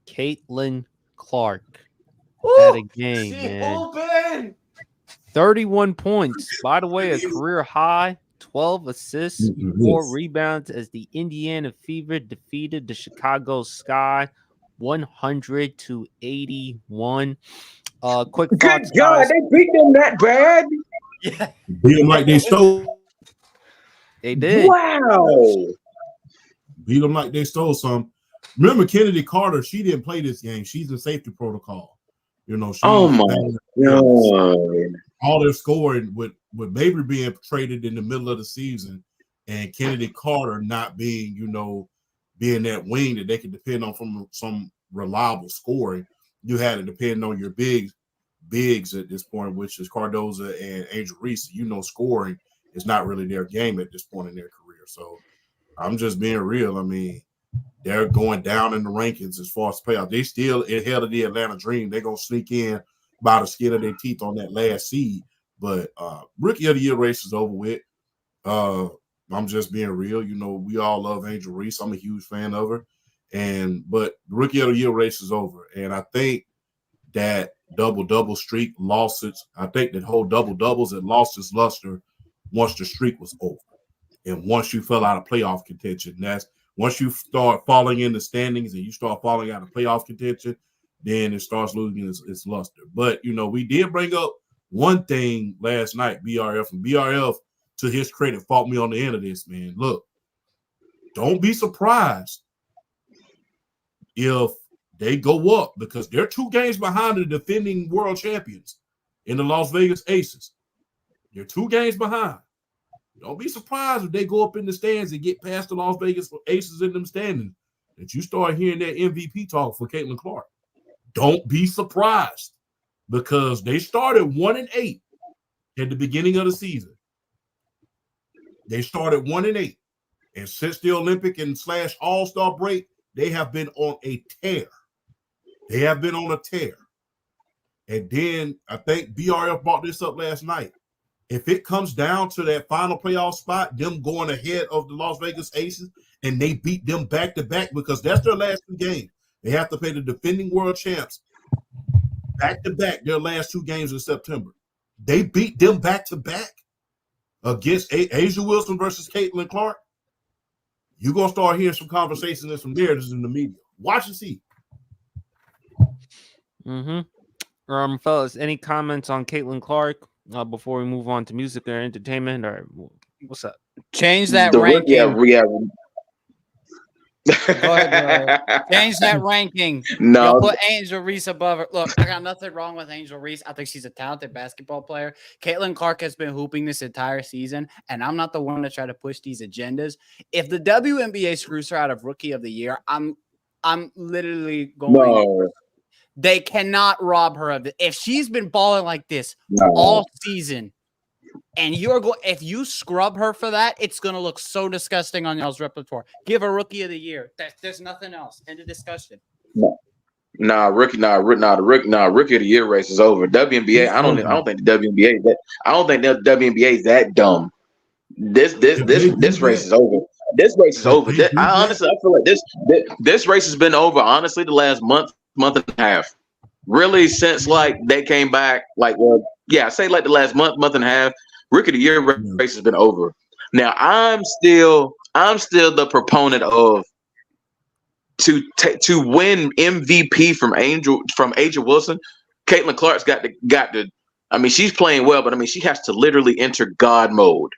Caitlin Clark had a game, man. 31 points. By the way, a career high. 12 assists, 4 rebounds as the Indiana Fever defeated the Chicago Sky 100-81. Quick thoughts, Good God, guys. they beat them that bad? Yeah. Beat them like they stole. They did. Wow. Beat them like they stole some. Remember Kennedy Carter? She didn't play this game. She's in safety protocol. You know. Oh my God. All their scoring with Mabry being traded in the middle of the season, and Kennedy Carter not being, being that wing that they could depend on from some reliable scoring. You had to depend on your bigs at this point, which is Cardoza and Angel Reese. Scoring is not really their game at this point in their career. So I'm just being real. I mean, they're going down in the rankings as far as playoffs. They still ahead of the Atlanta Dream. They're going to sneak in by the skin of their teeth on that last seed. But Rookie of the Year race is over with. I'm just being real. We all love Angel Reese. I'm a huge fan of her. But the Rookie of the Year race is over. And I think that double-double streak lost its – I think that whole double-doubles, it lost its luster once the streak was over. And once you fell out of playoff contention, once you start falling in the standings and you start falling out of playoff contention, then it starts losing its luster. But, we did bring up one thing last night, BRF. And BRF, to his credit, fought me on the end of this, man. Look, don't be surprised if they go up, because they're 2 games behind the defending world champions in the Las Vegas Aces. They're 2 games behind. Don't be surprised if they go up in the stands and get past the Las Vegas Aces in them standings, that you start hearing that MVP talk for Caitlin Clark. Don't be surprised. because they started 1-8 at the beginning of the season. They started 1-8. And since the Olympic and / All-Star break, they have been on a tear. They have been on a tear. And then I think BRF brought this up last night. If it comes down to that final playoff spot, them going ahead of the Las Vegas Aces, and they beat them back-to-back because that's their last 2 games. They have to play the defending world champs back-to-back their last 2 games in September. They beat them back-to-back against Asia Wilson versus Caitlin Clark. You're going to start hearing some conversations and some narratives in the media. Watch and see. Fellas, any comments on Caitlin Clark before we move on to music or entertainment? Or what's up? Change that ranking. Go ahead, bro. Change that ranking. No. You'll put Angel Reese above her. Look, I got nothing wrong with Angel Reese. I think she's a talented basketball player. Caitlin Clark has been hooping this entire season, and I'm not the one to try to push these agendas. If the WNBA screws her out of Rookie of the Year, I'm literally going. No. They cannot rob her of it. If she's been balling like this all season, and if you scrub her for that, it's gonna look so disgusting on y'all's repertoire. Give her Rookie of the Year. There's nothing else. End of discussion. Rookie of the Year race is over. WNBA. I don't think the WNBA. I don't think the WNBA is that dumb. This race is over. This race is over. I feel like this race has been over. Honestly, the last month and a half. Really, since like they came back. Say like the last month and a half. Rookie of the Year race has been over. Now I'm still the proponent of to win MVP from Asia Wilson. Caitlin Clark's got to. I mean, she's playing well, but I mean, she has to literally enter God mode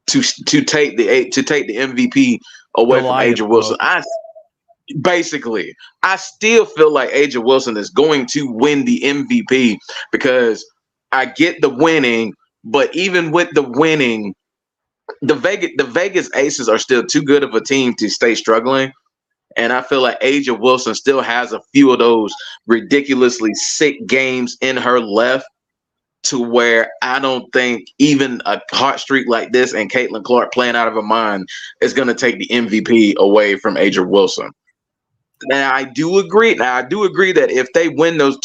to take the MVP away from Asia Wilson. I still feel like Asia Wilson is going to win the MVP because I get the winning. But even with the winning, the Vegas Aces are still too good of a team to stay struggling. And I feel like Asia Wilson still has a few of those ridiculously sick games in her left to where I don't think even a hot streak like this and Caitlin Clark playing out of her mind is going to take the MVP away from Asia Wilson. Now I do agree that if they win those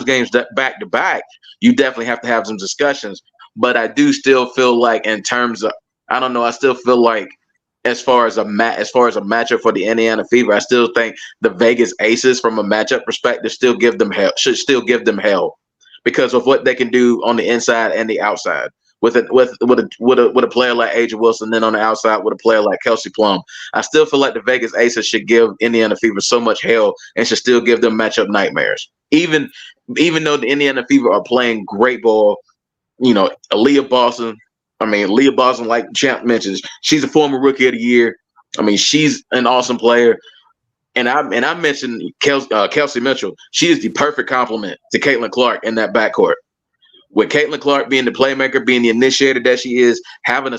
games back to back, you definitely have to have some discussions. But I do still feel like in terms of I still feel like as far as a matchup for the Indiana Fever, I still think the Vegas Aces from a matchup perspective should still give them hell because of what they can do on the inside and the outside. With a player like Asia Wilson, then on the outside with a player like Kelsey Plum, I still feel like the Vegas Aces should give Indiana Fever so much hell and should still give them matchup nightmares. Even though the Indiana Fever are playing great ball, Aaliyah Boston, like Champ mentions, she's a former Rookie of the Year. I mean, she's an awesome player. And I mentioned Kelsey Mitchell. She is the perfect complement to Caitlin Clark in that backcourt. With Caitlin Clark being the playmaker, being the initiator that she is, having a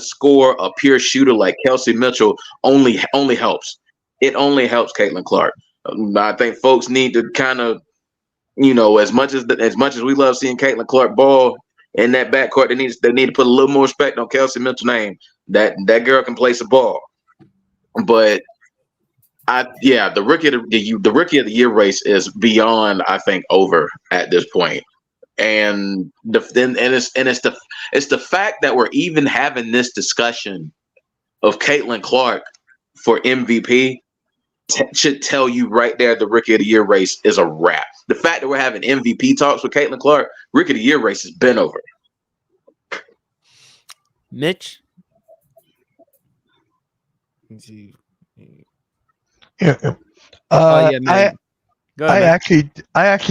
pure shooter like Kelsey Mitchell only helps. It only helps Caitlin Clark. I think folks need to kind of, as much as we love seeing Caitlin Clark ball in that backcourt, they need to put a little more respect on Kelsey Mitchell's name. That girl can play some ball. But the Rookie of the Year race is beyond, I think, over at this point. And it's the fact that we're even having this discussion of Caitlin Clark for MVP should tell you right there the Rookie of the Year race is a wrap. The fact that we're having MVP talks with Caitlin Clark, Rookie of the Year race has been over. Mitch? Yeah. Man. I actually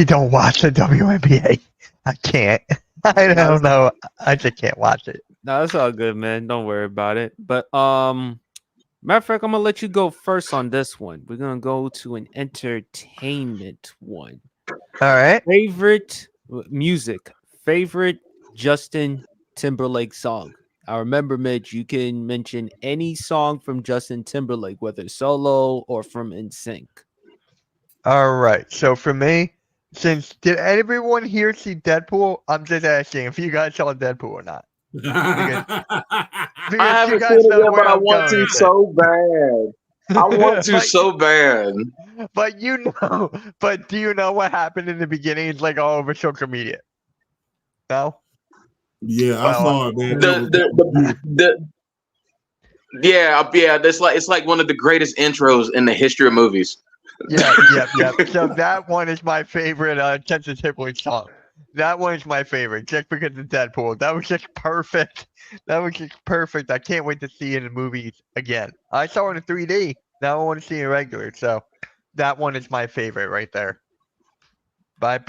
don't watch the WNBA. I can't. I don't know. I just can't watch it. No, that's all good, man. Don't worry about it. But matter of fact, I'm gonna let you go first on this one. We're gonna go to an entertainment one. All right. Favorite music. Favorite Justin Timberlake song. I remember, Mitch, you can mention any song from Justin Timberlake, whether solo or from NSYNC. All right. So for me, did everyone here see Deadpool? I'm just asking if you guys saw Deadpool or not. I Because you haven't guys seen it know yet, where but I I'm want going to with it. so bad. I want to so bad. But do you know what happened in the beginning? It's like all over social media. No? Yeah, I Well, saw it, man. Yeah. It's like one of the greatest intros in the history of movies. yeah. So that one is my favorite Texas Hippolyte song. That one is my favorite, just because of Deadpool. That was just perfect. I can't wait to see it in the movies again. I saw it in 3D. Now I want to see it regular. So that one is my favorite right there. Bye.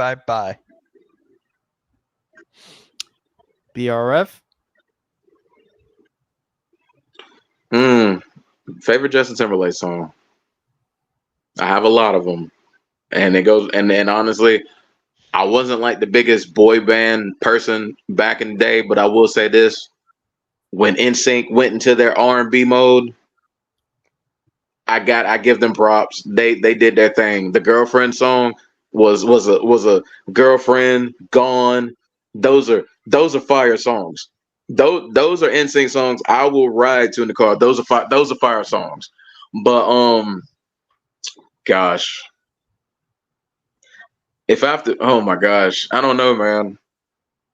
BRF. Favorite Justin Timberlake song. I have a lot of them, and it goes. And then honestly, I wasn't like the biggest boy band person back in the day, but I will say this: when NSYNC went into their R&B mode, I give them props. They did their thing. The Girlfriend song was a girlfriend gone. Those are fire songs. Those are NSYNC songs I will ride to in the car. Those are fire songs. But gosh, if I have to, oh my gosh, I don't know, man.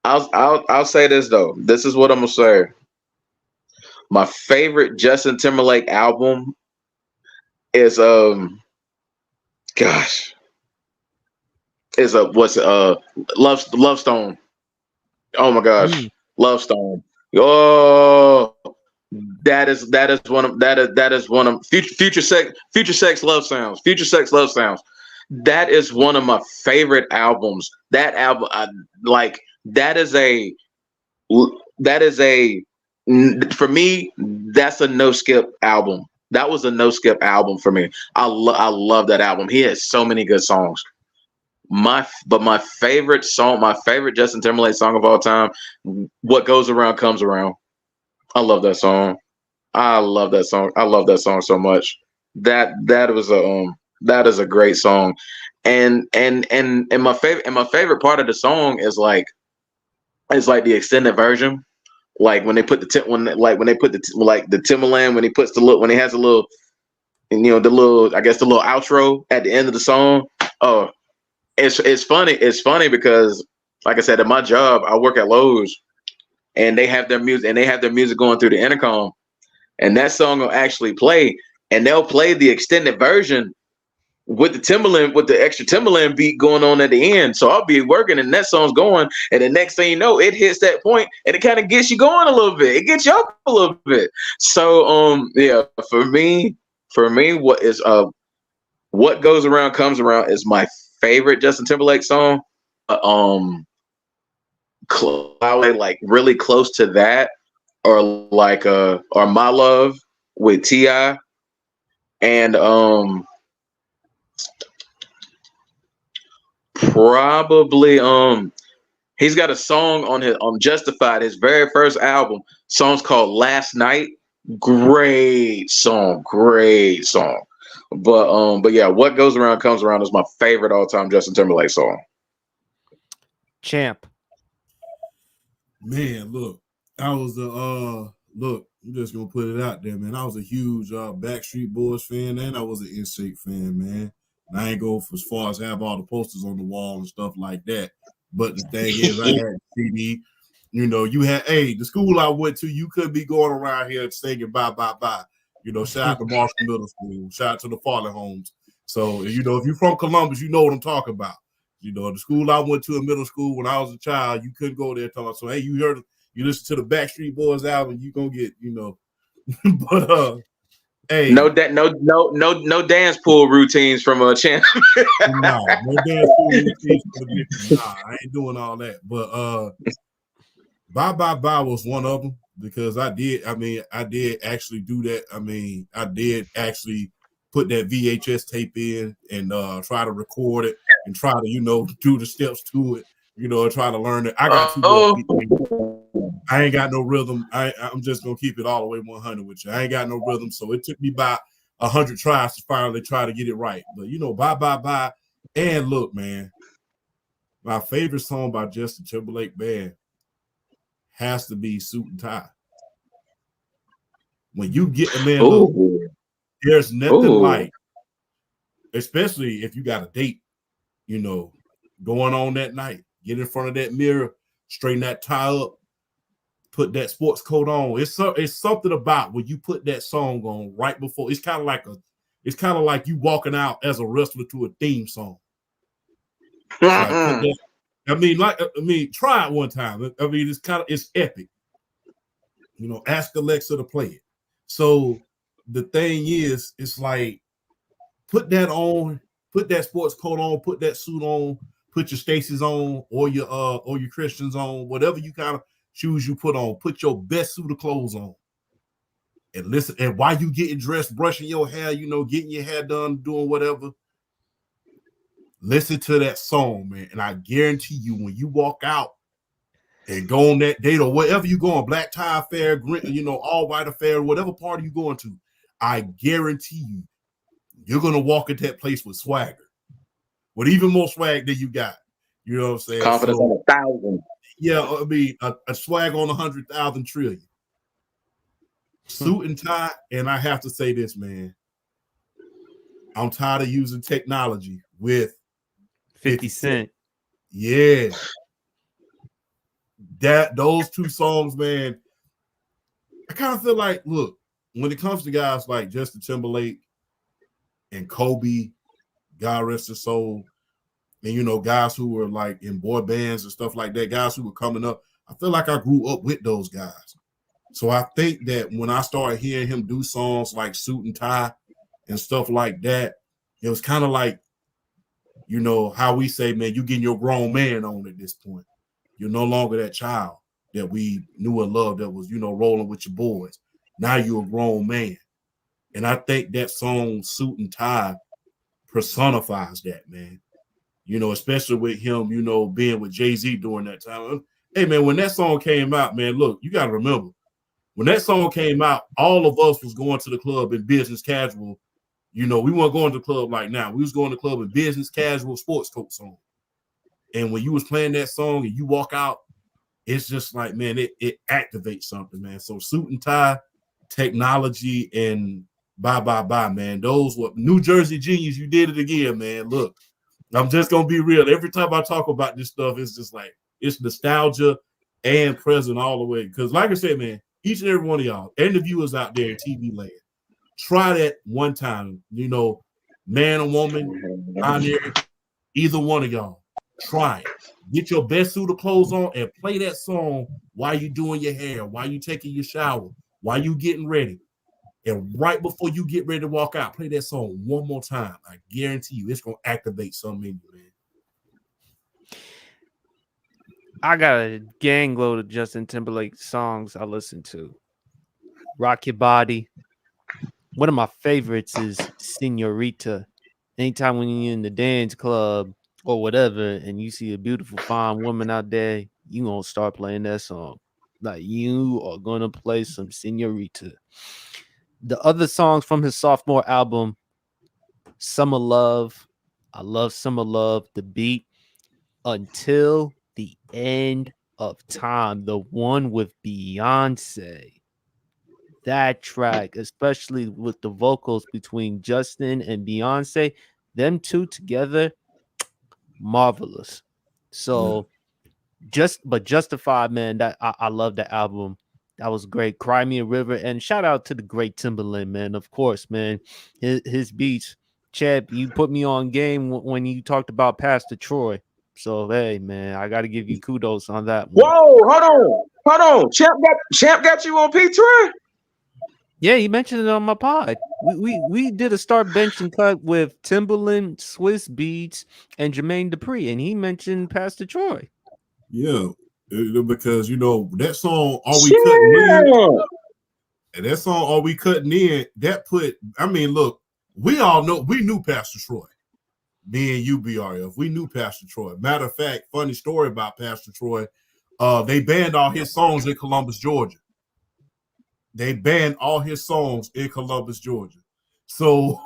I'll say this though. This is what I'm gonna say. My favorite Justin Timberlake album is gosh, is Love Stone. Oh my gosh, Love Stone. Oh, that is one of Future Sex Love Sounds. Future Sex Love Sounds. That is one of my favorite albums. That album, that is a for me. That's a no skip album. That was a no skip album for me. I love that album. He has so many good songs. My favorite song, my favorite Justin Timberlake song of all time, "What Goes Around Comes Around." I love that song. I love that song. I love that song so much. That is a great song, and my favorite part of the song is like the extended version. Like when they put the Timberland when he puts the look when he has a little, the little, I guess, the little outro at the end of the song. Oh, it's funny. It's funny because, like I said, at my job, I work at Lowe's, and they have their music going through the intercom, and that song will actually play, and they'll play the extended version with the extra Timberland beat going on at the end. So I'll be working and that song's going, and the next thing you know, it hits that point and it kind of gets you going a little bit. It gets you up a little bit. So yeah, for me, What Goes Around Comes Around is my favorite Justin Timberlake song. Like really close to that, or My Love with T.I. and probably he's got a song on Justified, his very first album. Song's called Last Night. Great song. But yeah, What Goes Around Comes Around is my favorite all-time Justin Timberlake song. Champ. Man, look, I'm just gonna put it out there, man. I was a huge Backstreet Boys fan, and I was an NSYNC fan, man. And I ain't go as far as have all the posters on the wall and stuff like that. But the thing is, I had CD. You had the school I went to, you could be going around here singing bye bye bye. Shout out to Marshall Middle School, shout out to the Farley homes. So, if you're from Columbus, you know what I'm talking about. The school I went to in middle school when I was a child, you couldn't go there and tell us, so hey, you listen to the Backstreet Boys album, you gonna get, but hey, no dance pool routines from a champ. no dance pool routines. Nah, I ain't doing all that. But Bye Bye Bye was one of them, because I did actually do that. I did actually put that VHS tape in and try to record it and try to, do the steps to it, try to learn it. I got I ain't got no rhythm. I'm just gonna keep it all the way 100 with you. I ain't got no rhythm, so it took me about 100 tries to finally try to get it right. But Bye Bye Bye, and look, man, my favorite song by Justin Timberlake band has to be Suit and Tie. When you get, man, look, there's nothing like, especially if you got a date, you know, going on that night, get in front of that mirror, straighten that tie up, put that sports coat on. It's something about when you put that song on right before. It's kind of like you walking out as a wrestler to a theme song. Like, try it one time. I mean, it's epic. You know, ask Alexa to play it. So the thing is, it's like, put that on, put that sports coat on, put that suit on, put your Stacy's on, or your Christians on, whatever you kind of shoes you put on, put your best suit of clothes on. And listen, and while you getting dressed, brushing your hair, you know, getting your hair done, doing whatever, listen to that song, man. And I guarantee you, when you walk out and go on that date or wherever you going, black tie affair, you know, all white affair, whatever party you going to, I guarantee you, you're gonna walk into that place with swagger, with even more swag than you got. You know what I'm saying? Confidence on 1,000. Yeah, I mean, a swag on 100,000 trillion. Suit and tie, and I have to say this, man. I'm tired of using technology with 50 Cent. Yeah. Those two songs, man, I kind of feel like, look, when it comes to guys like Justin Timberlake and Kobe, God rest his soul, and, you know, guys who were like in boy bands and stuff like that, guys who were coming up, I feel like I grew up with those guys. So I think that when I started hearing him do songs like Suit and Tie and stuff like that, it was kind of like, you know, how we say, man, you getting your grown man on at this point. You're no longer that child that we knew and loved that was, you know, rolling with your boys. Now you're a grown man. And I think that song, Suit and Tie, personifies that, man. You know, especially with him, you know, being with Jay-Z during that time. Hey, man, when that song came out, man, look, you got to remember, when that song came out, all of us was going to the club in business casual. You know, we weren't going to the club like now. We was going to the club in business casual sports coats on. And when you was playing that song and you walk out, it's just like, man, it activates something, man. So Suit and Tie, technology, and bye, man. Those were New Jersey genius. You did it again, man. Look, I'm just going to be real. Every time I talk about this stuff, it's just like, it's nostalgia and present all the way. Because like I said, man, each and every one of y'all and the viewers out there in TV land, try that one time. You know, man or woman, binary, either one of y'all, try it. Get your best suit of clothes on and play that song while you doing your hair, while you taking your shower, while you getting ready. And right before you get ready to walk out, play that song one more time. I guarantee you it's going to activate something in you, man. I got a gang load of Justin Timberlake songs I listen to. Rock Your Body. One of my favorites is Senorita. Anytime when you're in the dance club or whatever and you see a beautiful, fine woman out there, you going to start playing that song. Like, you are going to play some Senorita. The other songs from his sophomore album, Summer Love. I love Summer Love. The beat, Until the End of Time, the one with Beyonce. That track, especially with the vocals between Justin and Beyonce, them two together, marvelous. So Justified, man, that I love the album. That was great. Cry Me a River, and shout out to the great Timberland, man. Of course, man. His beats. Chad, you put me on game when you talked about Pastor Troy. So hey, man, I got to give you kudos on that one. Whoa, hold on. Champ got you on P3? Yeah, he mentioned it on my pod. We did a start bench and cut with Timberland, Swiss Beats, and Jermaine Dupri, and he mentioned Pastor Troy. Yeah, because you know that song, Are We Cutting In? And that song, Are We Cutting In? That put, I mean, look, we all know, we knew Pastor Troy. Me and you, BRF, we knew Pastor Troy. Matter of fact, funny story about Pastor Troy. They banned all his songs in Columbus, Georgia. They banned all his songs in Columbus, Georgia. So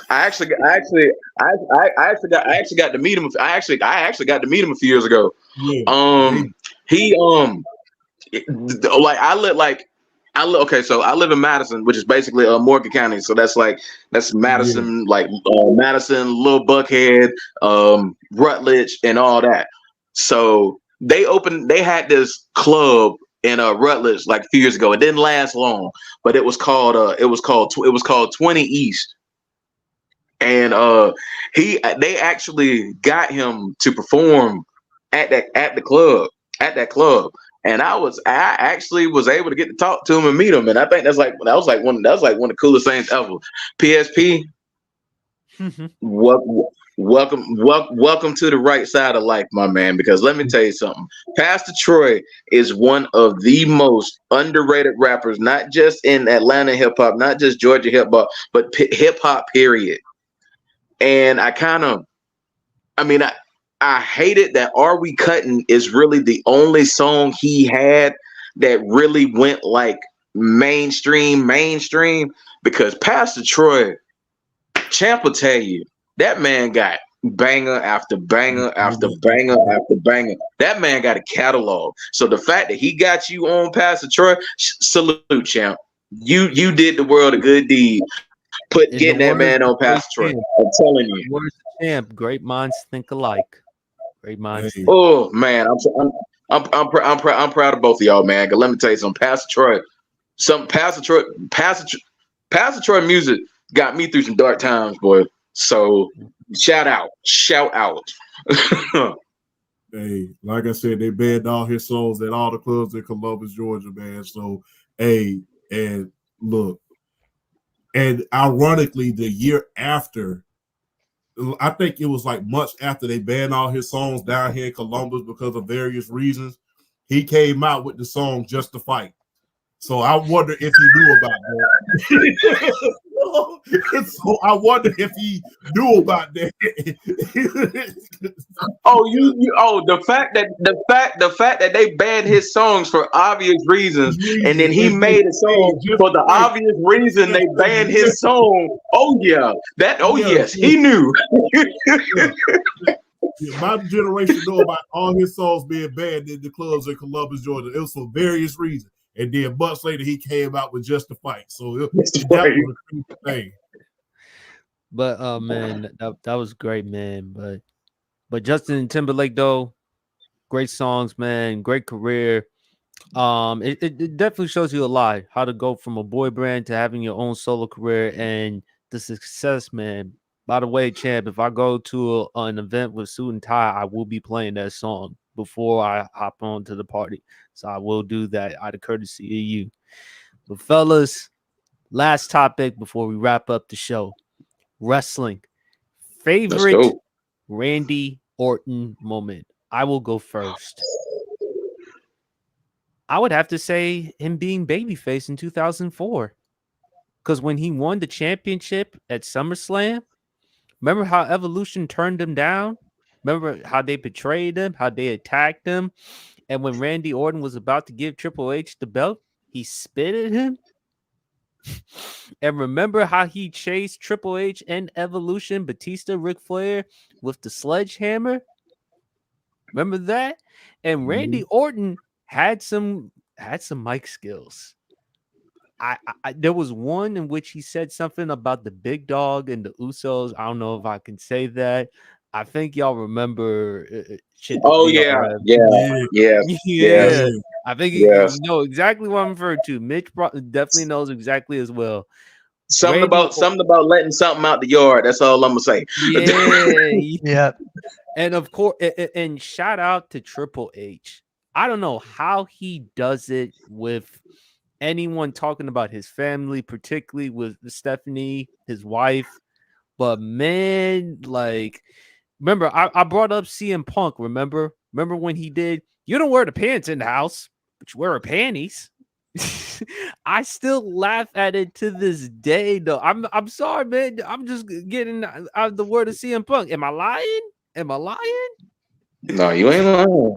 I actually got to meet him. I actually got to meet him a few years ago. Yeah. He okay, so I live in Madison, which is basically Morgan County. So that's Madison, Madison, Little Buckhead, Rutledge, and all that. So they had this club in Rutledge like a few years ago. It didn't last long, but it was called 20 East. And they actually got him to perform at that club. And I actually was able to get to talk to him and meet him. And I think that was like one of the coolest things ever. PSP, welcome to the right side of life, my man. Because let me tell you something. Pastor Troy is one of the most underrated rappers, not just in Atlanta hip hop, not just Georgia hip hop, but hip hop period. And I hated that Are We Cutting is really the only song he had that really went like mainstream, because Pastor Troy, Champ will tell you, that man got banger after banger after banger after banger. That man got a catalog. So the fact that he got you on Pastor Troy, salute, Champ. You did the world a good deed. Getting that man on Pastor Troy. I'm telling you. Words of Champ, great minds think alike. Great minds. Hey. Oh man, I'm proud of both of y'all, man. Cause let me tell you something, Pastor Troy music got me through some dark times, boy. So shout out. Hey, like I said, they banned all his songs at all the clubs in Columbus, Georgia, man. So, hey, and look, and ironically, the year after, I think it was like months after they banned all his songs down here in Columbus because of various reasons, he came out with the song Just to Fight. So I wonder if he knew about that. So I wonder if he knew about that. The fact that they banned his songs for obvious reasons, and then he made a song for the obvious reason they banned his song. Oh yeah, yes, he knew. Yeah, my generation know about all his songs being banned in the clubs in Columbus, Georgia. It was for various reasons. And then months later, he came out with Just to Fight. So that was a crazy thing. But man, that was great, man. But Justin Timberlake though, great songs, man, great career. It definitely shows you a lot how to go from a boy band to having your own solo career and the success, man. By the way, Champ, if I go to an event with suit and tie, I will be playing that song before I hop on to the party. So I will do that out of courtesy of you. But fellas, last topic before we wrap up the show. Wrestling. Favorite Randy Orton moment. I will go first. I would have to say him being babyface in 2004. Because when he won the championship at SummerSlam, remember how Evolution turned him down? Remember how they betrayed him, how they attacked him? And when Randy Orton was about to give Triple H the belt, he spit at him. And remember how he chased Triple H and Evolution, Batista, Ric Flair with the sledgehammer? Remember that? And Randy Orton had some mic skills. I there was one in which he said something about the big dog and the Usos. I don't know if I can say that. I think y'all remember shit. Oh yeah. I think you know exactly what I'm referring to. Mitch definitely knows exactly as well. Something about letting something out the yard. That's all I'm gonna say. Yeah. And of course, and shout out to Triple H. I don't know how he does it with anyone talking about his family, particularly with Stephanie, his wife. But man, like, remember, I brought up CM Punk. Remember when he did? You don't wear the pants in the house, but you wear her panties. I still laugh at it to this day, though. I'm sorry, man. I'm just getting out the word of CM Punk. Am I lying? No, you ain't lying.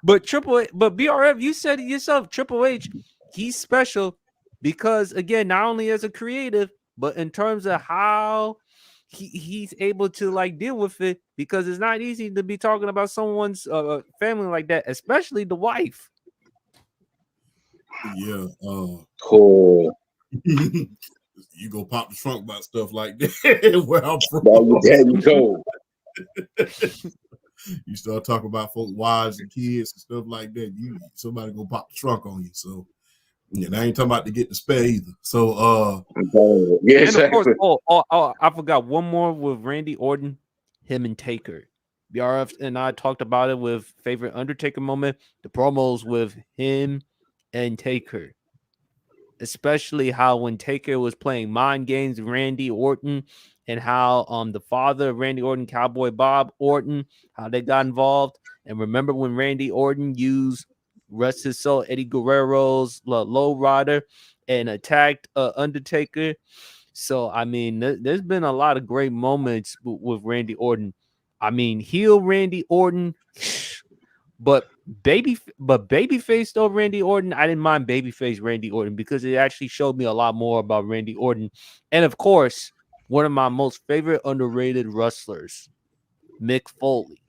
But BRF, you said it yourself. Triple H, he's special because again, not only as a creative, but in terms of how he's able to like deal with it, because it's not easy to be talking about someone's family like that, especially the wife. Yeah. Cool. You go pop the trunk about stuff like that. Where I'm from. There you go. You start talking about folks' wives and kids and stuff like that. Somebody go pop the trunk on you. So and I ain't talking about to get the spare either. So Yeah, and exactly. of course, I forgot one more with Randy Orton, him and Taker. BRF and I talked about it with favorite Undertaker moment, the promos with him and Taker. Especially how when Taker was playing mind games with Randy Orton, and how the father of Randy Orton, Cowboy Bob Orton, how they got involved. And remember when Randy Orton used, rest his soul, Eddie Guerrero's low rider and attacked Undertaker. So I mean, there's been a lot of great moments with Randy Orton. I mean, heel Randy Orton, but babyface though Randy Orton, I didn't mind babyface Randy Orton because it actually showed me a lot more about Randy Orton. And of course, one of my most favorite underrated wrestlers, Mick Foley.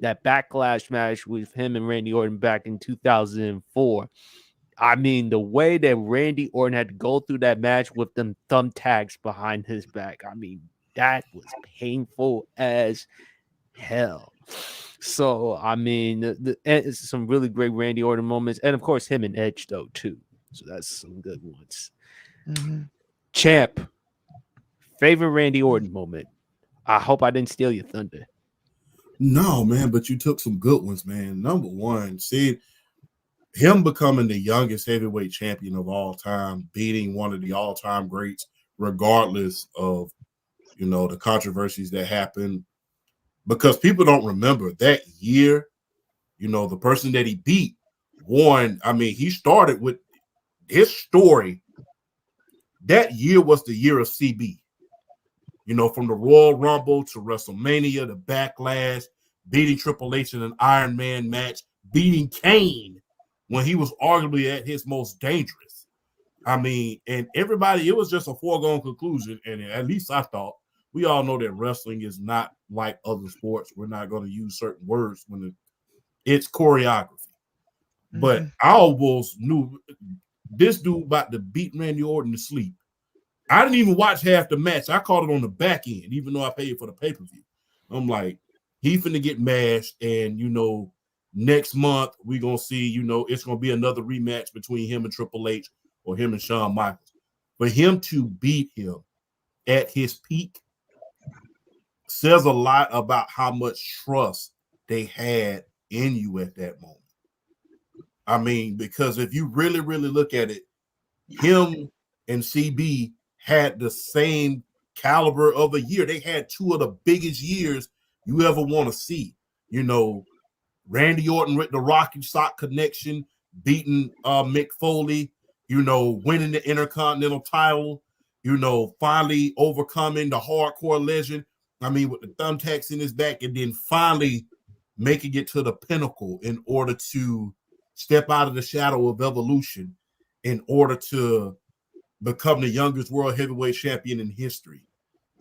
That backlash match with him and Randy Orton back in 2004. I mean, the way that Randy Orton had to go through that match with them thumbtacks behind his back, I mean, that was painful as hell. So, I mean, it's some really great Randy Orton moments. And, of course, him and Edge, though, too. So that's some good ones. Mm-hmm. Champ, favorite Randy Orton moment? I hope I didn't steal your thunder. no, man, but you took some good ones, man. Number one, see him becoming the youngest heavyweight champion of all time, beating one of the all-time greats, regardless of, the controversies that happened. Because people don't remember that year, the person that he beat won. I mean, he started with his story. That year was the year of CB. From the Royal Rumble to WrestleMania, the Backlash, beating Triple H in an Iron Man match, beating Kane when he was arguably at his most dangerous. I mean, and everybody, it was just a foregone conclusion. And at least I thought, we all know that wrestling is not like other sports. We're not going to use certain words when it's choreography. Mm-hmm. But I almost knew this dude about to beat Randy Orton to sleep. I didn't even watch half the match. I caught it on the back end, even though I paid for the pay-per-view. I'm like, he finna get mashed, and next month we're gonna see, it's gonna be another rematch between him and Triple H or him and Shawn Michaels. For him to beat him at his peak says a lot about how much trust they had in you at that moment. I mean, because if you really, really look at it, him and CB had the same caliber of a year. They had two of the biggest years you ever want to see. Randy Orton with the Rocky Sock connection, beating Mick Foley, winning the Intercontinental title, finally overcoming the hardcore legend. I mean, with the thumbtacks in his back, and then finally making it to the pinnacle in order to step out of the shadow of evolution in order to become the youngest world heavyweight champion in history.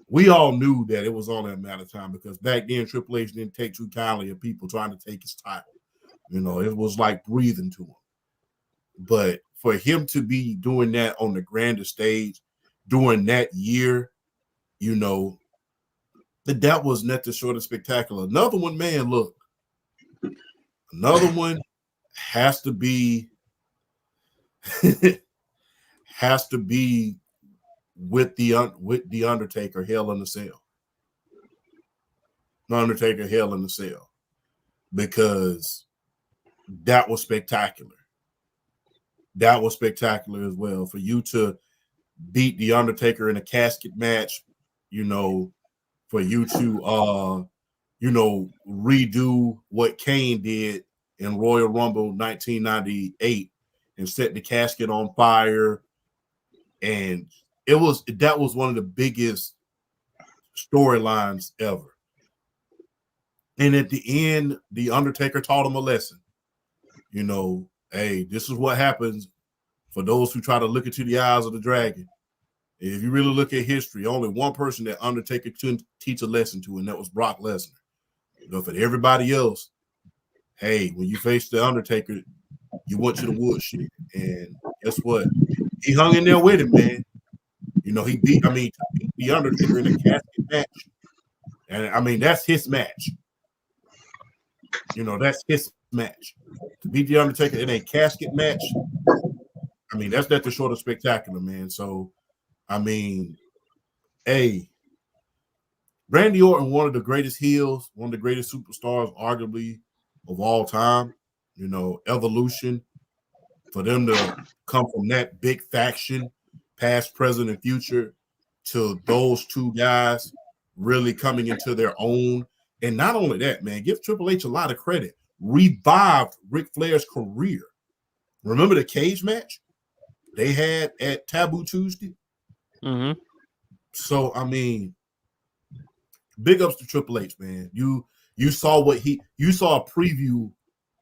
We all knew that it was only a matter of time because back then Triple H didn't take too kindly of people trying to take his title. It was like breathing to him. But for him to be doing that on the grander stage during that year, that was nothing short of spectacular. Another one, man, look. Another one has to be with the Undertaker, Hell in the Cell. The Undertaker, Hell in the Cell, because that was spectacular. That was spectacular as well. For you to beat the Undertaker in a casket match, for you to redo what Kane did in Royal Rumble 1998 and set the casket on fire. And that was one of the biggest storylines ever. And at the end, the Undertaker taught him a lesson. Hey, this is what happens for those who try to look into the eyes of the dragon. If you really look at history, only one person that Undertaker couldn't teach a lesson to, and that was Brock Lesnar. For everybody else, hey, when you face the Undertaker, you went to the woodshed. And guess what? He hung in there with him, man. He beat the Undertaker in a casket match. And that's his match. That's his match. To beat the Undertaker in a casket match, that's nothing short of spectacular, man. So, hey, Randy Orton, one of the greatest heels, one of the greatest superstars, arguably, of all time. Evolution. For them to come from that big faction, past, present, and future, to those two guys really coming into their own. And not only that, man, give Triple H a lot of credit. Revived Ric Flair's career. Remember the cage match they had at Taboo Tuesday? Mm-hmm. So, big ups to Triple H, man. You saw you saw a preview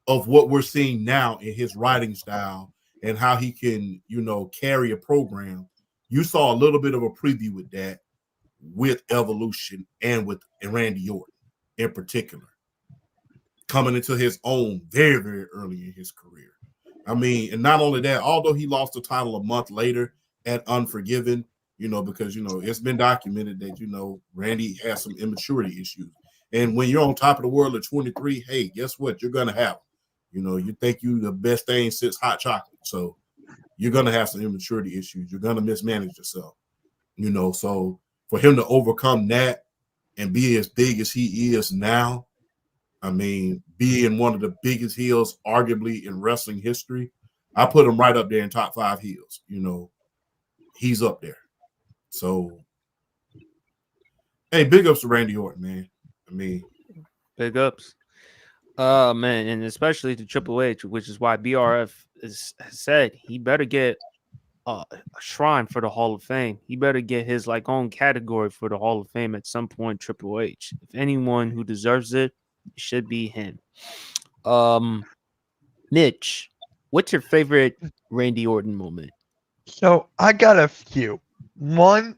of what we're seeing now in his writing style and how he can, carry a program. You saw a little bit of a preview with that, with Evolution and with Randy Orton in particular, coming into his own very, very early in his career. And not only that, although he lost the title a month later at Unforgiven, because, it's been documented that, Randy has some immaturity issues. And when you're on top of the world at 23, hey, guess what? You're going to have them. You think you the best thing since hot chocolate. So you're going to have some immaturity issues. You're going to mismanage yourself. So for him to overcome that and be as big as he is now, being one of the biggest heels, arguably, in wrestling history, I put him right up there in top 5 heels. He's up there. So, hey, big ups to Randy Orton, man. Big ups. Man, and especially to Triple H, which is why BRF has said he better get a shrine for the Hall of Fame. He better get his own category for the Hall of Fame at some point. Triple H, if anyone who deserves it, it should be him. Mitch, what's your favorite Randy Orton moment? So I got a few. One,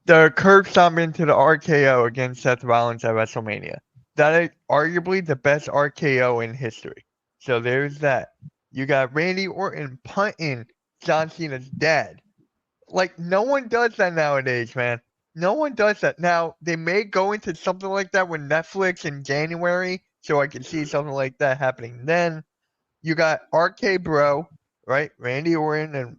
the curb stomp into the RKO against Seth Rollins at WrestleMania. That is arguably the best RKO in history. So there's that. You got Randy Orton punting John Cena's dad. No one does that nowadays, man. No one does that. Now, they may go into something like that with Netflix in January, so I can see something like that happening then. You got RK Bro, right? Randy Orton and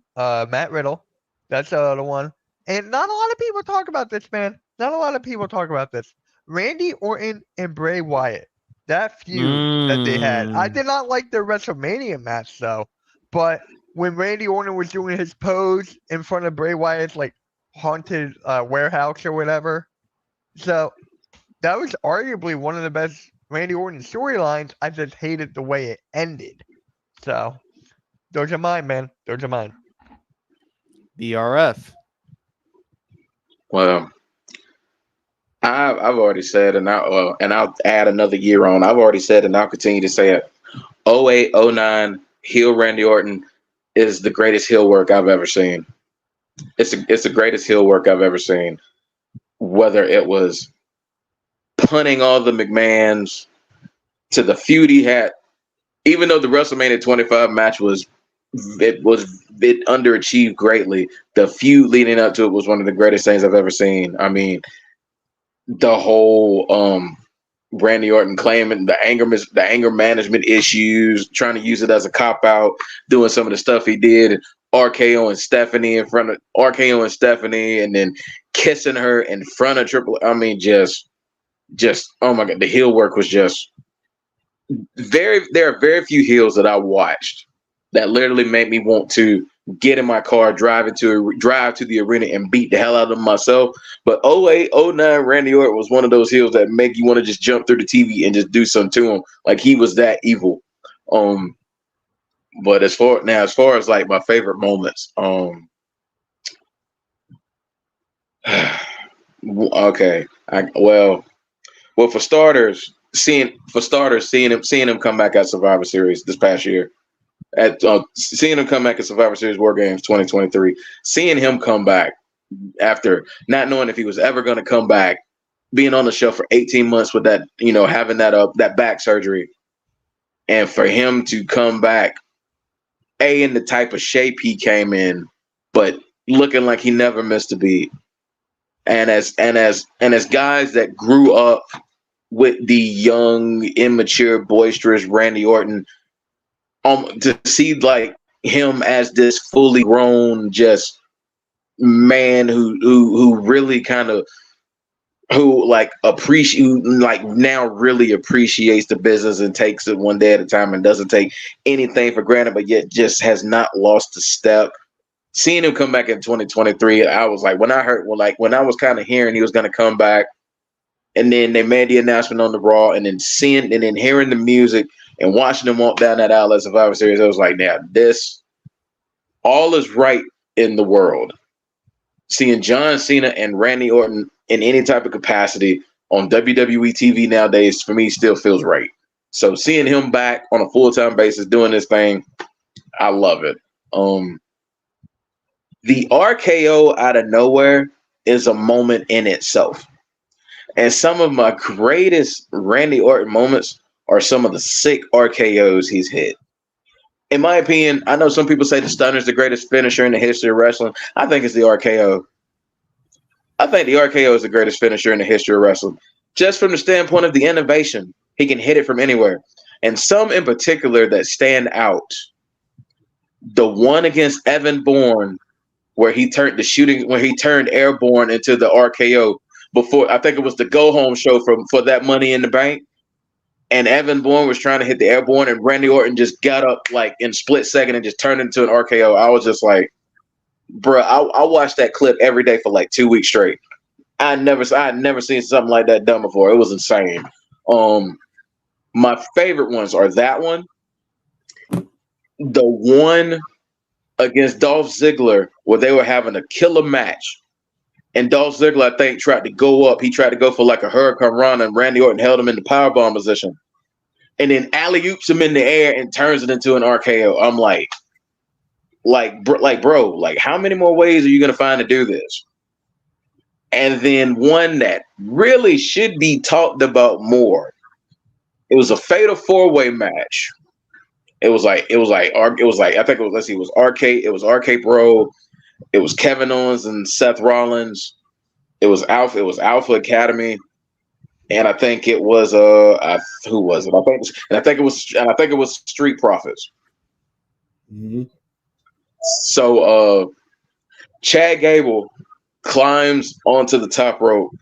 Matt Riddle. That's the other one. And not a lot of people talk about this, man. Not a lot of people talk about this. Randy Orton and Bray Wyatt. That feud that they had. I did not like their WrestleMania match, though. But when Randy Orton was doing his pose in front of Bray Wyatt's, haunted warehouse or whatever. So that was arguably one of the best Randy Orton storylines. I just hated the way it ended. So those are mine, man. Those are mine. BRF. Well, I've already said, and I'll add another year on. I've already said, and I'll continue to say it. 08, 09, heel Randy Orton is the greatest heel work I've ever seen. It's the greatest heel work I've ever seen. Whether it was punting all the McMahons to the feud he had, even though the WrestleMania 25 match it underachieved greatly, the feud leading up to it was one of the greatest things I've ever seen. The whole Randy Orton claiming the anger management issues, trying to use it as a cop out, doing some of the stuff he did, and RKO and Stephanie and then kissing her in front of Triple. Just oh my God, the heel work was just there are very few heels that I watched that literally made me want to get in my car, drive to the arena and beat the hell out of them myself. But 08, 09, Randy Orton was one of those heels that make you want to just jump through the TV and just do something to him. He was that evil. But as far as my favorite moments, okay. For starters, seeing him come back at Survivor Series this past year, at seeing him come back at Survivor Series War Games 2023, seeing him come back after not knowing if he was ever going to come back, being on the show for 18 months with that, having that back surgery, and for him to come back, in the type of shape he came in, but looking like he never missed a beat, and as guys that grew up with the young, immature, boisterous Randy Orton, to see like him as this fully grown, just man who really kind of now really appreciates the business and takes it one day at a time and doesn't take anything for granted, but yet just has not lost a step. Seeing him come back in 2023, I was like, when I was kind of hearing he was going to come back, and then they made the announcement on the Raw, and then hearing the music and watching him walk down that aisle at Survivor Series, I was like, now this all is right in the world. Seeing John Cena and Randy Orton in any type of capacity on WWE TV nowadays, for me, still feels right. So seeing him back on a full-time basis doing this thing, I love it. The RKO out of nowhere is a moment in itself. And some of my greatest Randy Orton moments are some of the sick RKOs he's hit. In my opinion, I know some people say the Stunner is the greatest finisher in the history of wrestling. I think it's the RKO. I think the RKO is the greatest finisher in the history of wrestling. Just from the standpoint of the innovation, he can hit it from anywhere. And some in particular that stand out. The one against Evan Bourne, where he turned airborne into the RKO before, I think it was the go home show for that Money in the Bank. And Evan Bourne was trying to hit the airborne, and Randy Orton just got up like in split second and just turned into an RKO. I was just like, bro, I watched that clip every day for like 2 weeks straight. I had never seen something like that done before. It was insane. My favorite ones are that one, the one against Dolph Ziggler where they were having a killer match, and Dolph Ziggler, I think, tried to go up. He tried to go for like a Hurricane Rana, and Randy Orton held him in the powerbomb position, and then alley-oops him in the air and turns it into an RKO. I'm like, bro, how many more ways are you gonna find to do this? And then one that really should be talked about more. It was a fatal 4-way match. It was like I think it was RK Bro, it was Kevin Owens and Seth Rollins, it was Alpha Academy, and I think it was who was it? I think it was Street Profits. Mm-hmm. So Chad Gable climbs onto the top rope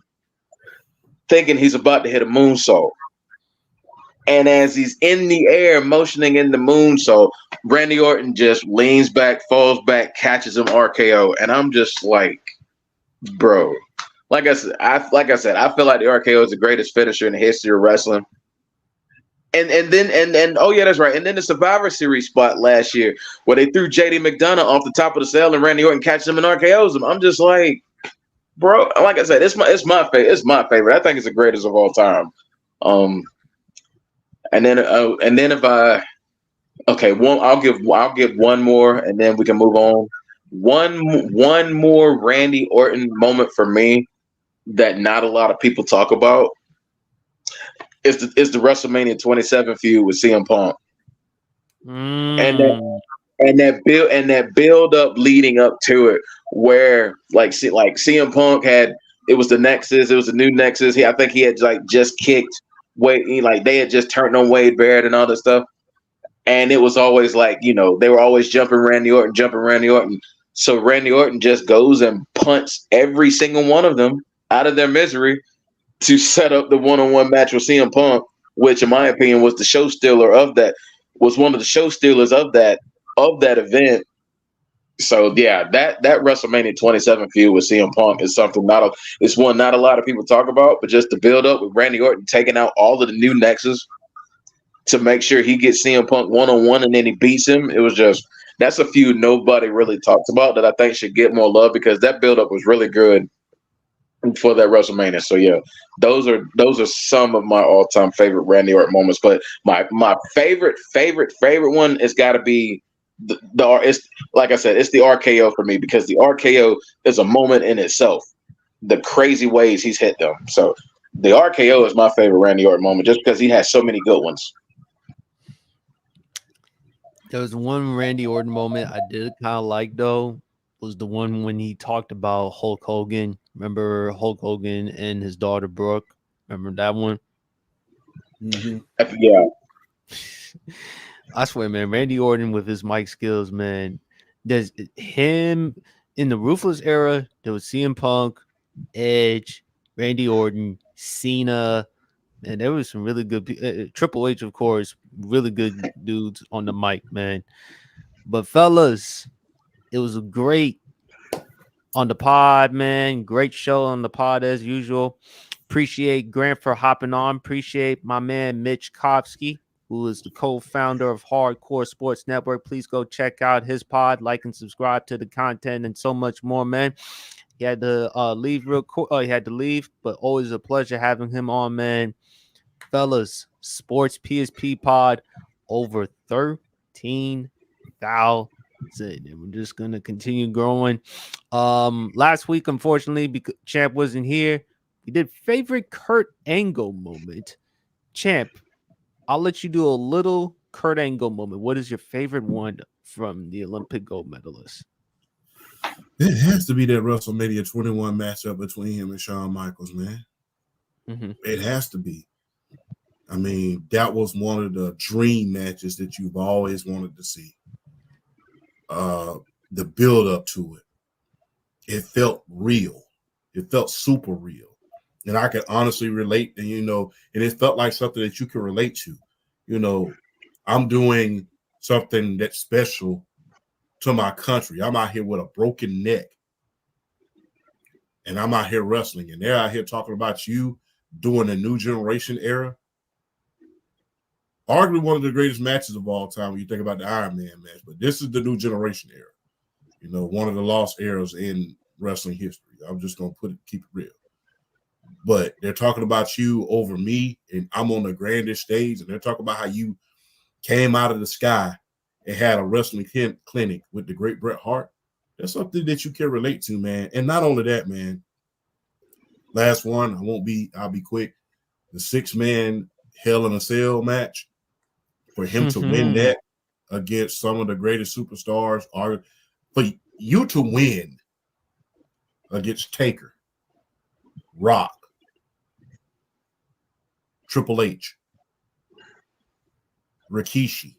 thinking he's about to hit a moonsault. And as he's in the air motioning in the moonsault, Randy Orton just leans back, falls back, catches him RKO. And I'm just like, bro. Like I said, I feel like the RKO is the greatest finisher in the history of wrestling. And oh yeah, that's right. And then the Survivor Series spot last year where they threw JD McDonough off the top of the cell and Randy Orton catches him and RKOs him. I'm just like, bro. Like I said, it's my favorite. It's my favorite. I think it's the greatest of all time. And then if I'll give one more, and then we can move on. One more Randy Orton moment for me that not a lot of people talk about is the WrestleMania 27 feud with CM Punk, and that build up leading up to it, where like CM Punk had, it was the Nexus, it was the new Nexus. I think he had like just kicked Wade, like they had just turned on Wade Barrett and all that stuff, and it was always like, they were always jumping Randy Orton. So Randy Orton just goes and punts every single one of them out of their misery to set up the one-on-one match with CM Punk, which in my opinion was the show stealer of that, was one of the show stealers of that event. So yeah, that WrestleMania 27 feud with CM Punk is something not a lot of people talk about, but just the build up with Randy Orton taking out all of the new Nexus to make sure he gets CM Punk one-on-one and then he beats him. It was just, that's a feud nobody really talks about that I think should get more love, because that build up was really good. for that WrestleMania. So yeah, those are some of my all-time favorite Randy Orton moments. But my favorite one has got to be it's like I said, it's the RKO for me, because the RKO is a moment in itself. The crazy ways he's hit them. So the RKO is my favorite Randy Orton moment, just because he has so many good ones. There was one Randy Orton moment I did kind of like, though, was the one when he talked about Hulk Hogan. Remember Hulk Hogan and his daughter Brooke? Remember that one? Mm-hmm. Yeah. I swear, man, Randy Orton with his mic skills, man. There's him in the Ruthless era. There was CM Punk, Edge, Randy Orton, Cena, and there was some really good Triple H, of course, really good dudes on the mic, man. But fellas, it was a great on the pod, man. Great show on the pod as usual. Appreciate Grant for hopping on. Appreciate my man Mitch Kopsky, who is the co-founder of Hardcore Sports Network. Please go check out his pod, like and subscribe to the content, and so much more, man. He had to leave real quick. He had to leave, but always a pleasure having him on, man. Fellas, Sports PSP pod over 13,000. And we're just gonna continue growing. Last week, unfortunately, because Champ wasn't here, we did favorite Kurt Angle moment. Champ, I'll let you do a little Kurt Angle moment. What is your favorite one from the Olympic gold medalist? It has to be that WrestleMania 21 matchup between him and Shawn Michaels, man. Mm-hmm. It has to be. I mean, that was one of the dream matches that you've always wanted to see. The build up to it. It felt real. It felt super real. And I could honestly relate, and and it felt like something that you can relate to. I'm doing something that's special to my country. I'm out here with a broken neck. And I'm out here wrestling. And they're out here talking about you doing a new generation era. Arguably one of the greatest matches of all time when you think about the Iron Man match. But this is the new generation era. One of the lost eras in wrestling history. I'm just going to keep it real. But they're talking about you over me, and I'm on the grandest stage, and they're talking about how you came out of the sky and had a wrestling clinic with the great Bret Hart. That's something that you can relate to, man. And not only that, man. Last one, I'll be quick. The 6-man Hell in a Cell match, for him to win that against some of the greatest superstars, or for you to win against Taker, Rock, Triple H, Rikishi,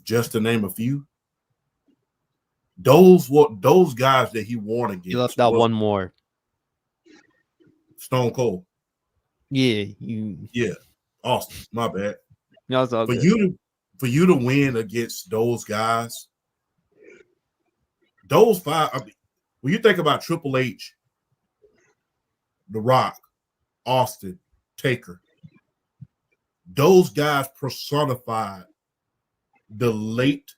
just to name a few. Those guys that he won against. You left out one more. Stone Cold. Yeah, Austin. My bad. No, it's all for good. you to win against those guys, those five. I mean, when you think about Triple H, The Rock, Austin, Taker, those guys personified the late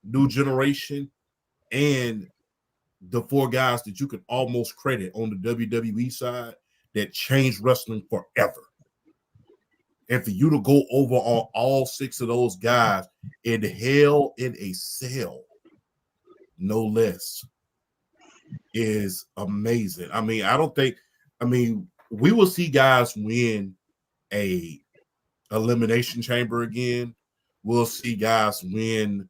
new generation and the 4 guys that you could almost credit on the WWE side that changed wrestling forever. And for you to go over on all 6 of those guys in Hell in a Cell, no less, is amazing. I mean, we will see guys win a elimination chamber again. We'll see guys win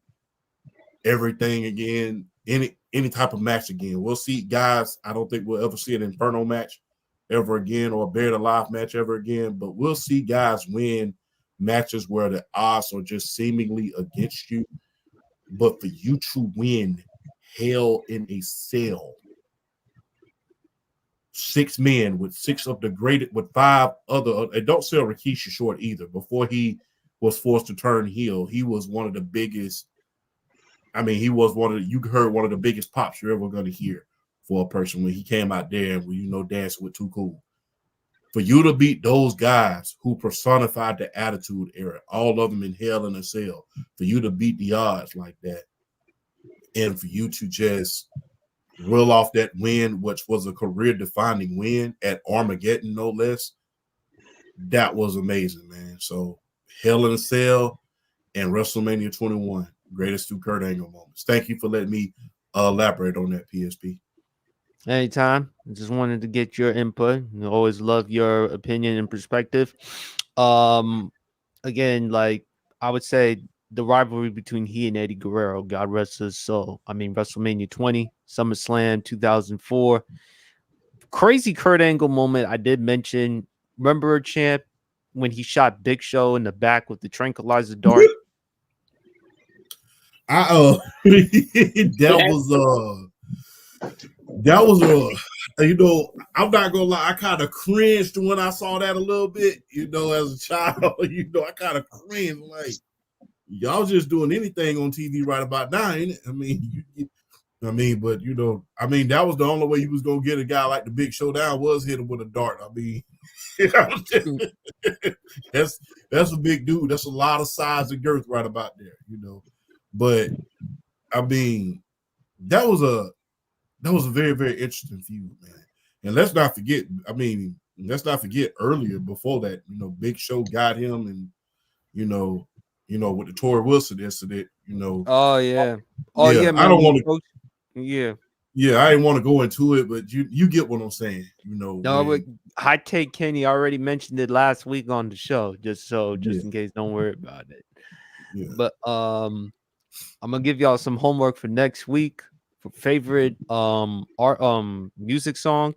everything again, any type of match again. We'll see guys, I don't think we'll ever see an Inferno match ever again or a Buried Alive match ever again, but we'll see guys win matches where the odds are just seemingly against you. But for you to win Hell in a Cell, 6 men with 6 of the greatest, with 5 other, and don't sell Rikishi short either. Before he was forced to turn heel, he was one of the biggest. I mean, he was you heard one of the biggest pops you're ever going to hear for a person when he came out there and dancing with Too Cool. For you to beat those guys who personified the Attitude Era, all of them in Hell in a Cell, for you to beat the odds like that, and for you to just reel off that win, which was a career-defining win at Armageddon, no less. That was amazing, man. So Hell in a Cell and WrestleMania 21, greatest two Kurt Angle moments. Thank you for letting me elaborate on that, PSP. Anytime. I just wanted to get your input. I always love your opinion and perspective. Again, like I would say the rivalry between he and Eddie Guerrero, God rest his soul. I mean, WrestleMania 20, SummerSlam 2004. Crazy Kurt Angle moment I did mention. Remember, champ, when he shot Big Show in the back with the tranquilizer dart? That was you know, I'm not gonna lie, I kind of cringed when I saw that a little bit, you know, as a child. You know, I kind of cringed, like, y'all just doing anything on TV right about now, ain't it? I mean, but you know, that was the only way you was gonna get a guy like the Big Showdown was hit him with a dart. I mean, that's a big dude. That's a lot of size and girth right about there, you know. But I mean, that was a very, very interesting feud, man. And let's not forget earlier before that, you know, Big Show got him, and you know, with the Torrey Wilson incident, you know. Oh yeah, man, I don't want to. Yeah, I didn't want to go into it, but you get what I'm saying, you know. No, but Hot Take Kenny already mentioned it last week on the show, just in case, don't worry about it. Yeah. But I'm gonna give y'all some homework for next week for favorite music song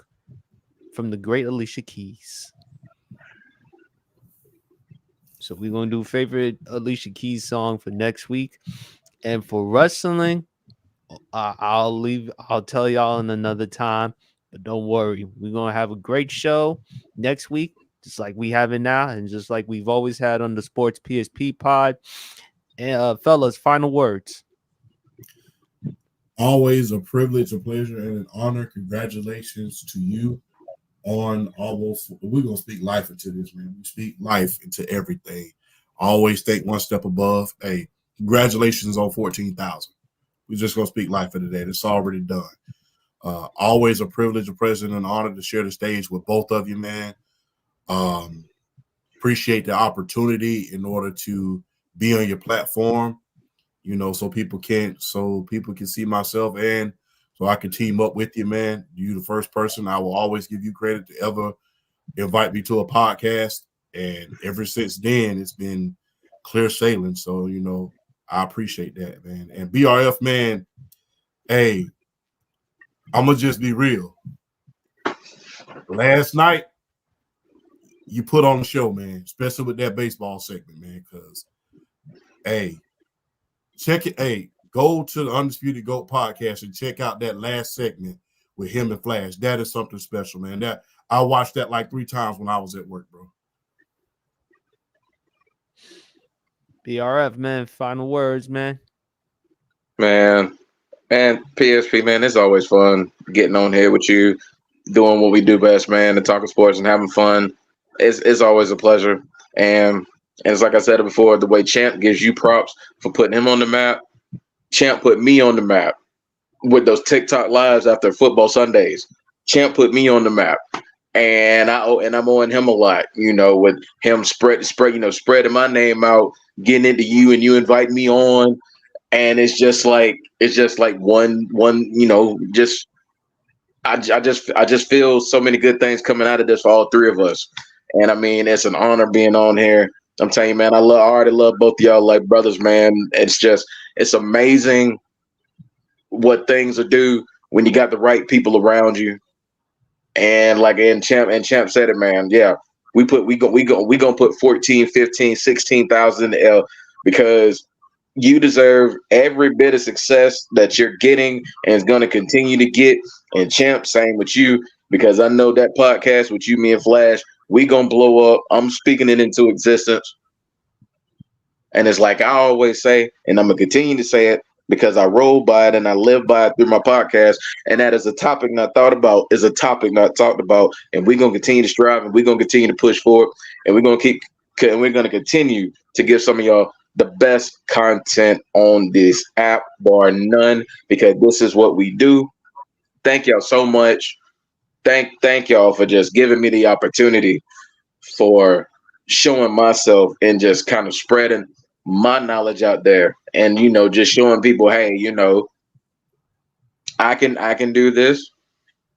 from the great Alicia Keys. So we're gonna do favorite Alicia Keys song for next week, and for wrestling, I'll tell y'all in another time. But don't worry, we're gonna have a great show next week, just like we have it now, and just like we've always had on the Sports PSP pod. And fellas, final words. Always a privilege, a pleasure, and an honor. Congratulations to you on almost. We're gonna speak life into this, man. We speak life into everything. Always think one step above. Hey, congratulations on 14,000. We're just gonna speak life into that. It's already done. Always a privilege, a pleasure, and an honor to share the stage with both of you, man. Appreciate the opportunity in order to be on your platform, you know, so people can see myself, and so I can team up with you, man. You the first person I will always give you credit to ever invite me to a podcast, and ever since then it's been clear sailing. So, you know, I appreciate that, man. And BRF, man, hey, I'm gonna just be real. Last night, you put on the show, man, especially with that baseball segment, man, because, hey, check it. Hey, go to the Undisputed GOAT podcast and check out that last segment with him and Flash. That is something special, man. That I watched that like 3 times when I was at work, bro. BRF, man, final words, man. Man, and PSP, man, it's always fun getting on here with you, doing what we do best, man, and talking sports and having fun. It's always a pleasure. And it's like I said before, the way Champ gives you props for putting him on the map, Champ put me on the map with those TikTok lives after football Sundays. Champ put me on the map. And I'm owing him a lot, you know, with him spreading my name out, getting into you, and you invite me on. And it's just like one, you know, just I just feel so many good things coming out of this for all 3 of us. And I mean, it's an honor being on here. I'm telling you, man, I already love both of y'all like brothers, man. It's amazing what things will do when you got the right people around you. And Champ said it, man. Yeah, we gonna put 14, 15, 16,000 in the L, because you deserve every bit of success that you're getting and is going to continue to get. And Champ, same with you, because I know that podcast with you, me and Flash, we gonna blow up. I'm speaking it into existence. And it's like I always say, and I'm gonna continue to say it, because I roll by it and I live by it through my podcast. And that is a topic not thought about, is a topic not talked about. And we're gonna continue to strive, and we're gonna continue to push forward, and we're gonna continue to give some of y'all the best content on this app, bar none, because this is what we do. thank y'all so much. Thank y'all for just giving me the opportunity for showing myself and just kind of spreading my knowledge out there, and just showing people, hey, I can do this.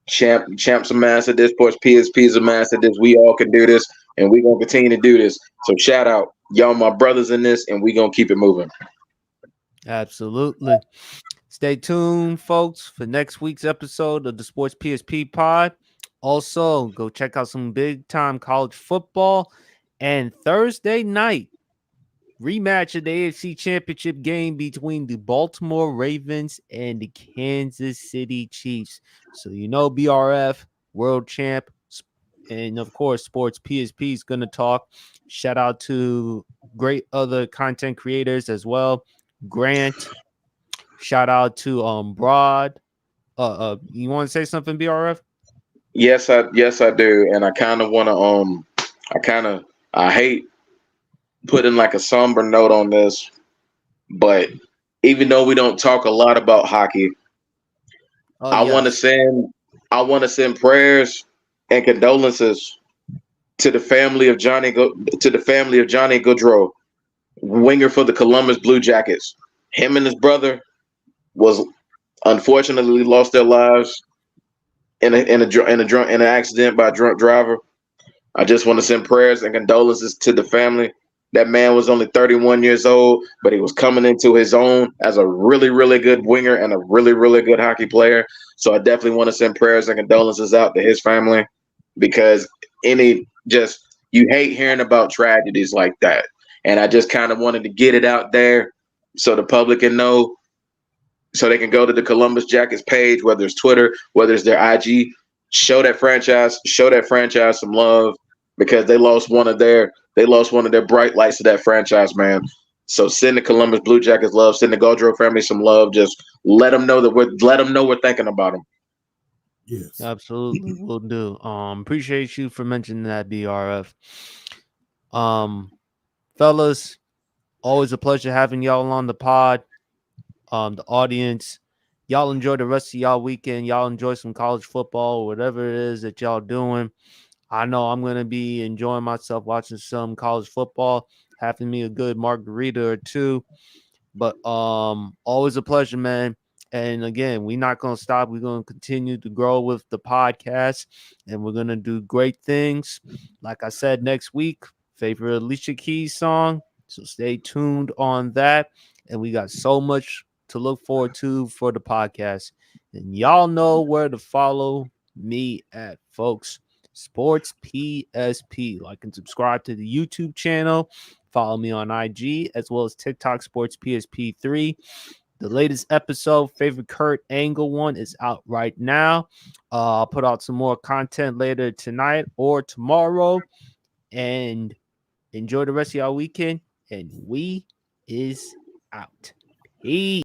Champ's a master at this. Sports PSP's a master at this. We all can do this, and we're gonna continue to do this. So shout out, y'all, my brothers in this, and we gonna keep it moving. Absolutely. Stay tuned, folks, for next week's episode of the Sports PSP Pod. Also, go check out some big time college football. And Thursday night, rematch of the AFC Championship game between the Baltimore Ravens and the Kansas City Chiefs. So, BRF, world champ, and of course, Sports PSP is going to talk. Shout out to great other content creators as well. Grant. Shout out to Broad. You want to say something, BRF? Yes, I do, and I kind of want to I hate putting like a somber note on this, but even though we don't talk a lot about hockey, I want to send prayers and condolences to the family of Johnny Gaudreau, winger for the Columbus Blue Jackets. Him and his brother was unfortunately lost their lives in an accident by a drunk driver. I just want to send prayers and condolences to the family. That man was only 31 years old, but he was coming into his own as a really, really good winger and a really, really good hockey player. So I definitely want to send prayers and condolences out to his family, because you hate hearing about tragedies like that. And I just kind of wanted to get it out there so the public can know, so they can go to the Columbus Jackets page, whether it's Twitter, whether it's their IG, show that franchise some love, because they lost one of their bright lights of that franchise, man. So send the Columbus Blue Jackets love, send the Gaudreau family some love. Just let them know we're thinking about them. Yes, Absolutely, will do. Appreciate you for mentioning that, BRF. Fellas, always a pleasure having y'all on the pod. The audience, y'all enjoy the rest of y'all weekend. Y'all enjoy some college football, whatever it is that y'all doing. I know I'm gonna be enjoying myself watching some college football, having me a good margarita or two. But always a pleasure, man. And again, we're not gonna stop. We're gonna continue to grow with the podcast, and we're gonna do great things. Like I said, next week, favorite Alicia Keys song. So stay tuned on that. And we got so much to look forward to for the podcast. And y'all know where to follow me at, folks. Sports PSP. Like and subscribe to the YouTube channel. Follow me on IG as well as TikTok Sports PSP3. The latest episode, favorite Kurt Angle one, is out right now. I'll put out some more content later tonight or tomorrow. And enjoy the rest of y'all weekend. And we is out. Peace.